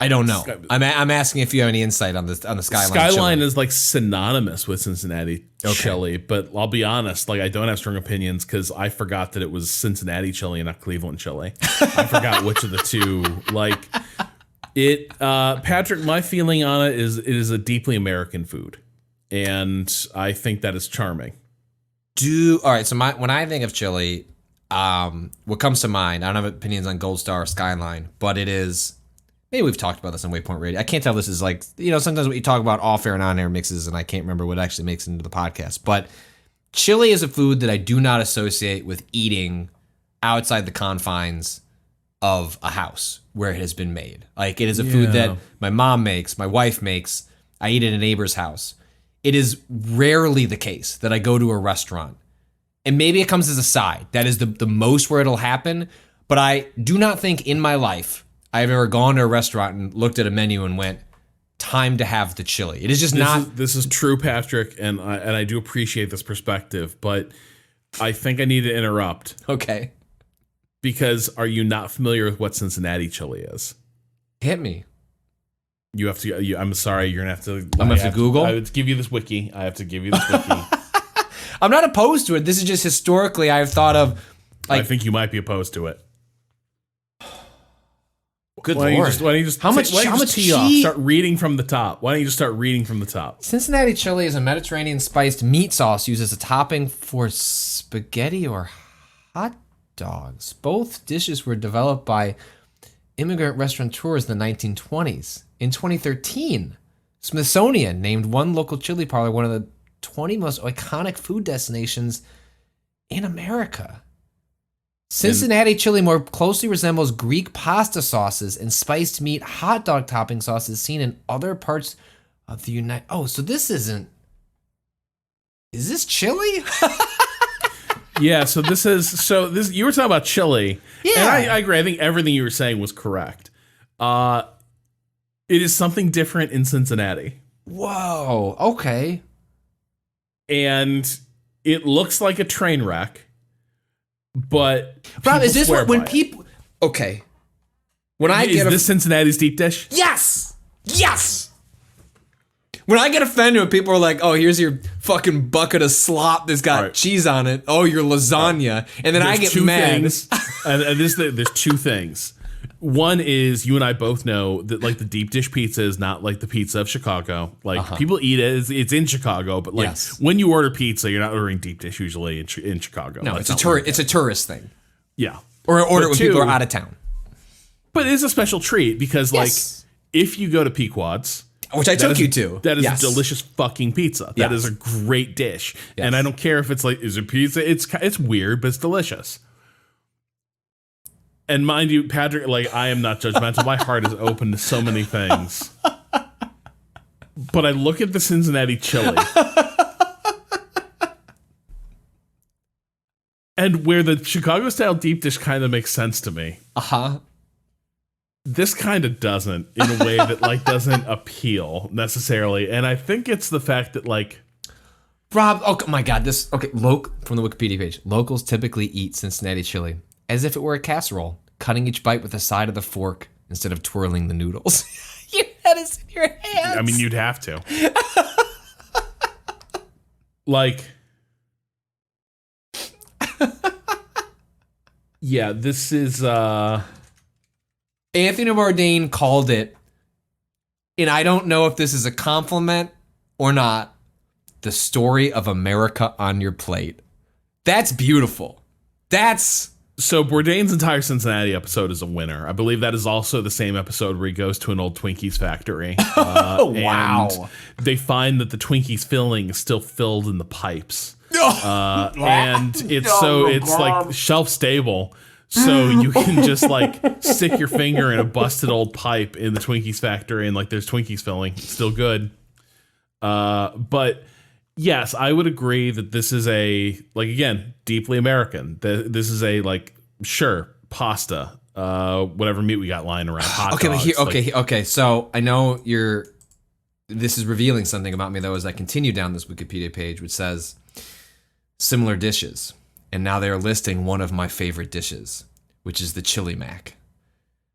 I don't know. I'm asking if you have any insight on the Skyline. Skyline chili. Is like synonymous with Cincinnati Chili, but I'll be honest, like I don't have strong opinions because I forgot that it was Cincinnati Chili and not Cleveland Chili. I forgot which of the two. Like it, Patrick. My feeling on it is a deeply American food, and I think that is charming. All right. So when I think of chili, what comes to mind? I don't have opinions on Gold Star or Skyline, but it is. Maybe we've talked about this on Waypoint Radio. I can't tell if this is like, sometimes what you talk about off-air and on-air mixes, and I can't remember what actually makes it into the podcast. But chili is a food that I do not associate with eating outside the confines of a house where it has been made. Like, it is a food that my mom makes, my wife makes. I eat at a neighbor's house. It is rarely the case that I go to a restaurant, and maybe it comes as a side. That is the most where it'll happen. But I do not think in my life I've ever gone to a restaurant and looked at a menu and went, time to have the chili. It is just This is true, Patrick, and I do appreciate this perspective, but I think I need to interrupt. Okay. Because are you not familiar with what Cincinnati Chili is? Hit me. You have to. I'm sorry. You're gonna have to. I'm gonna have to Google. I have to give you this wiki. I have to give you this wiki. I'm not opposed to it. This is just historically I've thought of. Like, I think you might be opposed to it. Good Lord. Why don't you just how much tee off? Start reading from the top. Why don't you just start reading from the top? Cincinnati chili is a Mediterranean spiced meat sauce used as a topping for spaghetti or hot dogs. Both dishes were developed by immigrant restaurateurs in the 1920s. In 2013, Smithsonian named one local chili parlor one of the 20 most iconic food destinations in America. Cincinnati chili more closely resembles Greek pasta sauces and spiced meat hot dog topping sauces seen in other parts of the United... Oh, so this isn't... Is this chili? Yeah, so this you were talking about chili. Yeah. And I agree. I think everything you were saying was correct. It is something different in Cincinnati. Whoa, okay. And it looks like a train wreck, but Rob, is this when people... Okay. When I get... Is this Cincinnati's deep dish? Yes! Yes! When I get offended when people are like, oh, here's your fucking bucket of slop that's got cheese on it. Oh, your lasagna. And then I get mad. There's two things. One is you and I both know that like the deep dish pizza is not like the pizza of Chicago. Like people eat it, it's in Chicago, but like when you order pizza, you're not ordering deep dish usually in Chicago. No, it's a tourist thing. Yeah, or order it when people are out of town. But it is a special treat because like if you go to Pequod's, which I took you to, that is a delicious fucking pizza. That is a great dish, and I don't care if it's like is it pizza. It's weird, but it's delicious. And mind you, Patrick, like, I am not judgmental. My heart is open to so many things. But I look at the Cincinnati chili. And where the Chicago-style deep dish kind of makes sense to me. This kind of doesn't, in a way that, like, doesn't appeal, necessarily. And I think it's the fact that, like... Rob, oh my God, from the Wikipedia page. Locals typically eat Cincinnati chili as if it were a casserole, cutting each bite with the side of the fork instead of twirling the noodles. Your head is in your hands. I mean, you'd have to. Like, yeah, this is, Anthony Bourdain called it, and I don't know if this is a compliment or not, the story of America on your plate. That's beautiful. So Bourdain's entire Cincinnati episode is a winner. I believe that is also the same episode where he goes to an old Twinkies factory. Wow. And they find that the Twinkies filling is still filled in the pipes. And it's like shelf stable. So you can just like stick your finger in a busted old pipe in the Twinkies factory and like there's Twinkies filling. It's still good. But yes, I would agree that this is again, deeply American. This is pasta, whatever meat we got lying around, hot dogs. Okay. So I know this is revealing something about me, though, as I continue down this Wikipedia page, which says similar dishes. And now they're listing one of my favorite dishes, which is the chili mac.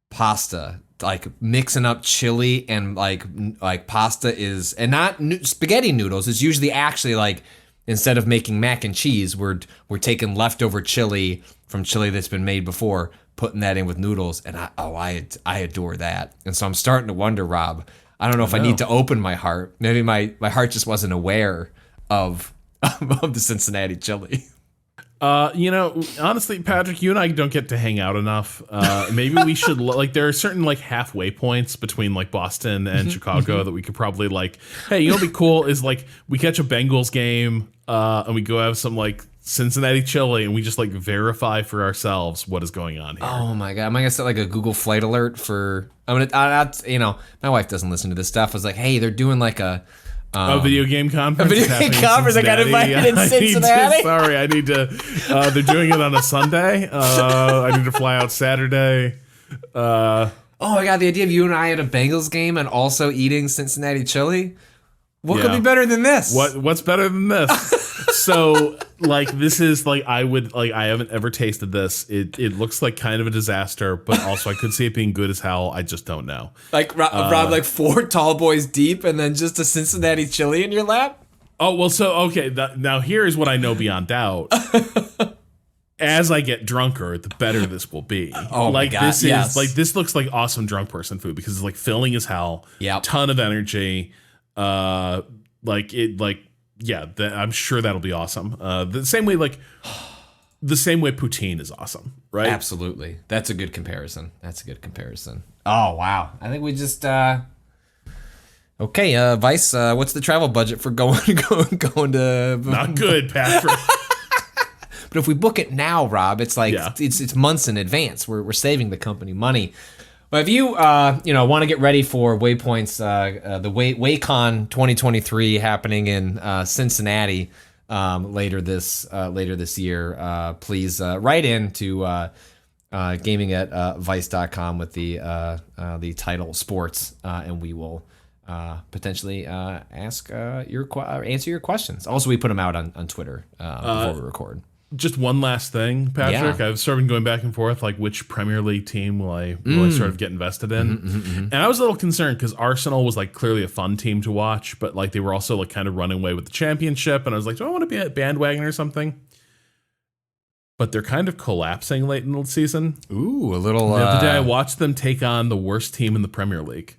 Pasta. Like mixing up chili and like pasta is, and not spaghetti noodles. It's usually actually like, instead of making mac and cheese, we're taking leftover chili from chili that's been made before, putting that in with noodles, and I adore that. And so I'm starting to wonder, Rob, I don't know if I need to open my heart. Maybe my heart just wasn't aware of the Cincinnati chili. Honestly, Patrick, you and I don't get to hang out enough. Maybe we should there are certain like halfway points between like Boston and Chicago that we could probably like, hey, what'd be cool is like we catch a Bengals game and we go have some like Cincinnati Chilli, and we just like verify for ourselves what is going on here. Oh my god! Am I gonna set like a Google flight alert for? My wife doesn't listen to this stuff. I was like, hey, they're doing like a video game conference. A video game conference. I got invited in Cincinnati. I need to. They're doing it on a Sunday. I need to fly out Saturday. Oh my god! The idea of you and I at a Bengals game and also eating Cincinnati Chilli. What could be better than this? What's better than this? So like this is like I haven't ever tasted this. It looks like kind of a disaster, but also I could see it being good as hell. I just don't know. Like Rob, like 4 tall boys deep, and then just a Cincinnati Chilli in your lap. Oh well, so okay. Now here's what I know beyond doubt. As I get drunker, the better this will be. Oh like my God, this is like this looks like awesome drunk person food because it's like filling as hell. Yeah, ton of energy. I'm sure that'll be awesome. The same way poutine is awesome, right? Absolutely. That's a good comparison. Oh wow. I think we just okay, Vice, what's the travel budget for going to Not good, Patrick. But if we book it now, Rob, it's like it's months in advance. We're saving the company money. But if you want to get ready for Waypoint's the WayCon 2023 happening in Cincinnati later this year, please write in to gaming at vice.com with the title sports, and we will potentially answer your questions. Also, we put them out on Twitter before we record. Just one last thing, Patrick. Yeah. I've sort of been going back and forth, like which Premier League team will I sort of get invested in? And I was a little concerned because Arsenal was like clearly a fun team to watch, but like they were also like kind of running away with the championship, and I was like, do I want to be a bandwagon or something? But they're kind of collapsing late in the season. Ooh, a little. The other day I watched them take on the worst team in the Premier League,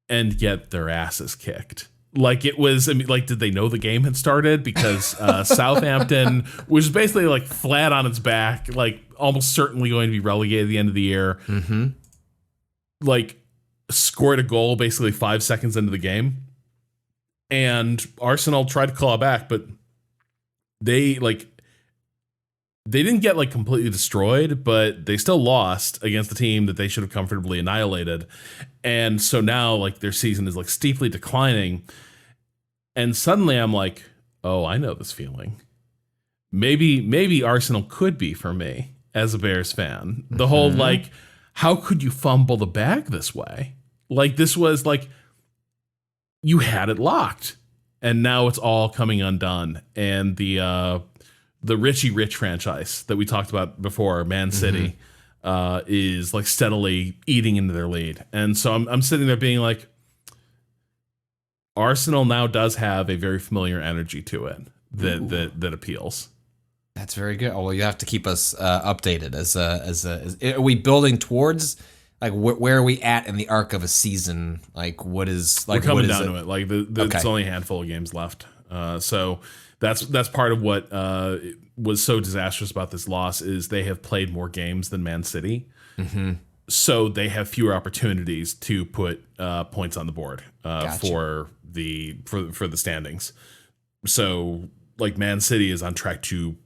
and get their asses kicked. Like it was, I mean, like, did they know the game had started? Because Southampton was basically like flat on its back, like almost certainly going to be relegated at the end of the year. Mm-hmm. Like scored a goal basically 5 seconds into the game, and Arsenal tried to claw back, but they didn't get like completely destroyed, but they still lost against the team that they should have comfortably annihilated. And so now like their season is like steeply declining. And suddenly I'm like, oh, I know this feeling. Maybe Arsenal could be for me as a Bears fan. The whole like, how could you fumble the bag this way? Like this was like, you had it locked and now it's all coming undone. And the Richie Rich franchise that we talked about before, Man City, is like steadily eating into their lead. And so I'm sitting there being like, Arsenal now does have a very familiar energy to it that appeals. That's very good. Oh, well, you have to keep us updated as are we building towards like where are we at in the arc of a season? Like what is like we're coming what is down to it. Like it's only a handful of games left. So that's part of what was so disastrous about this loss is they have played more games than Man City. Mm-hmm. So they have fewer opportunities to put points on the board for the standings. So like Man City is on track to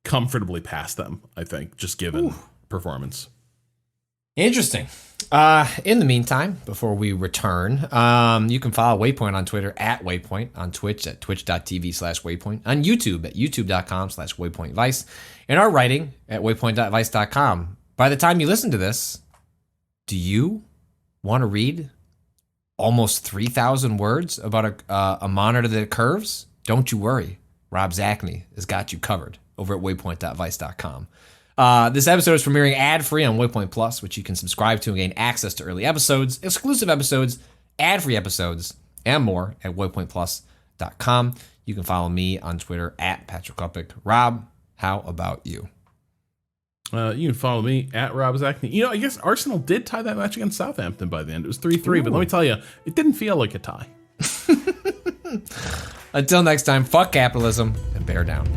comfortably pass them, I think, just given performance. Interesting. In the meantime, before we return, you can follow Waypoint on Twitter at Waypoint, on Twitch at twitch.tv/Waypoint, on YouTube at youtube.com/WaypointVice, and our writing at waypoint.vice.com. By the time you listen to this, do you want to read almost 3,000 words about a monitor that curves? Don't you worry. Rob Zachney has got you covered over at waypoint.vice.com. This episode is premiering ad-free on Waypoint Plus, which you can subscribe to and gain access to early episodes, exclusive episodes, ad-free episodes, and more at waypointplus.com. You can follow me on Twitter at Patrick Kopik. Rob, how about you? You can follow me at Rob Zachney. You know, I guess Arsenal did tie that match against Southampton by the end. It was 3-3, but let me tell you, it didn't feel like a tie. Until next time, fuck capitalism and bear down.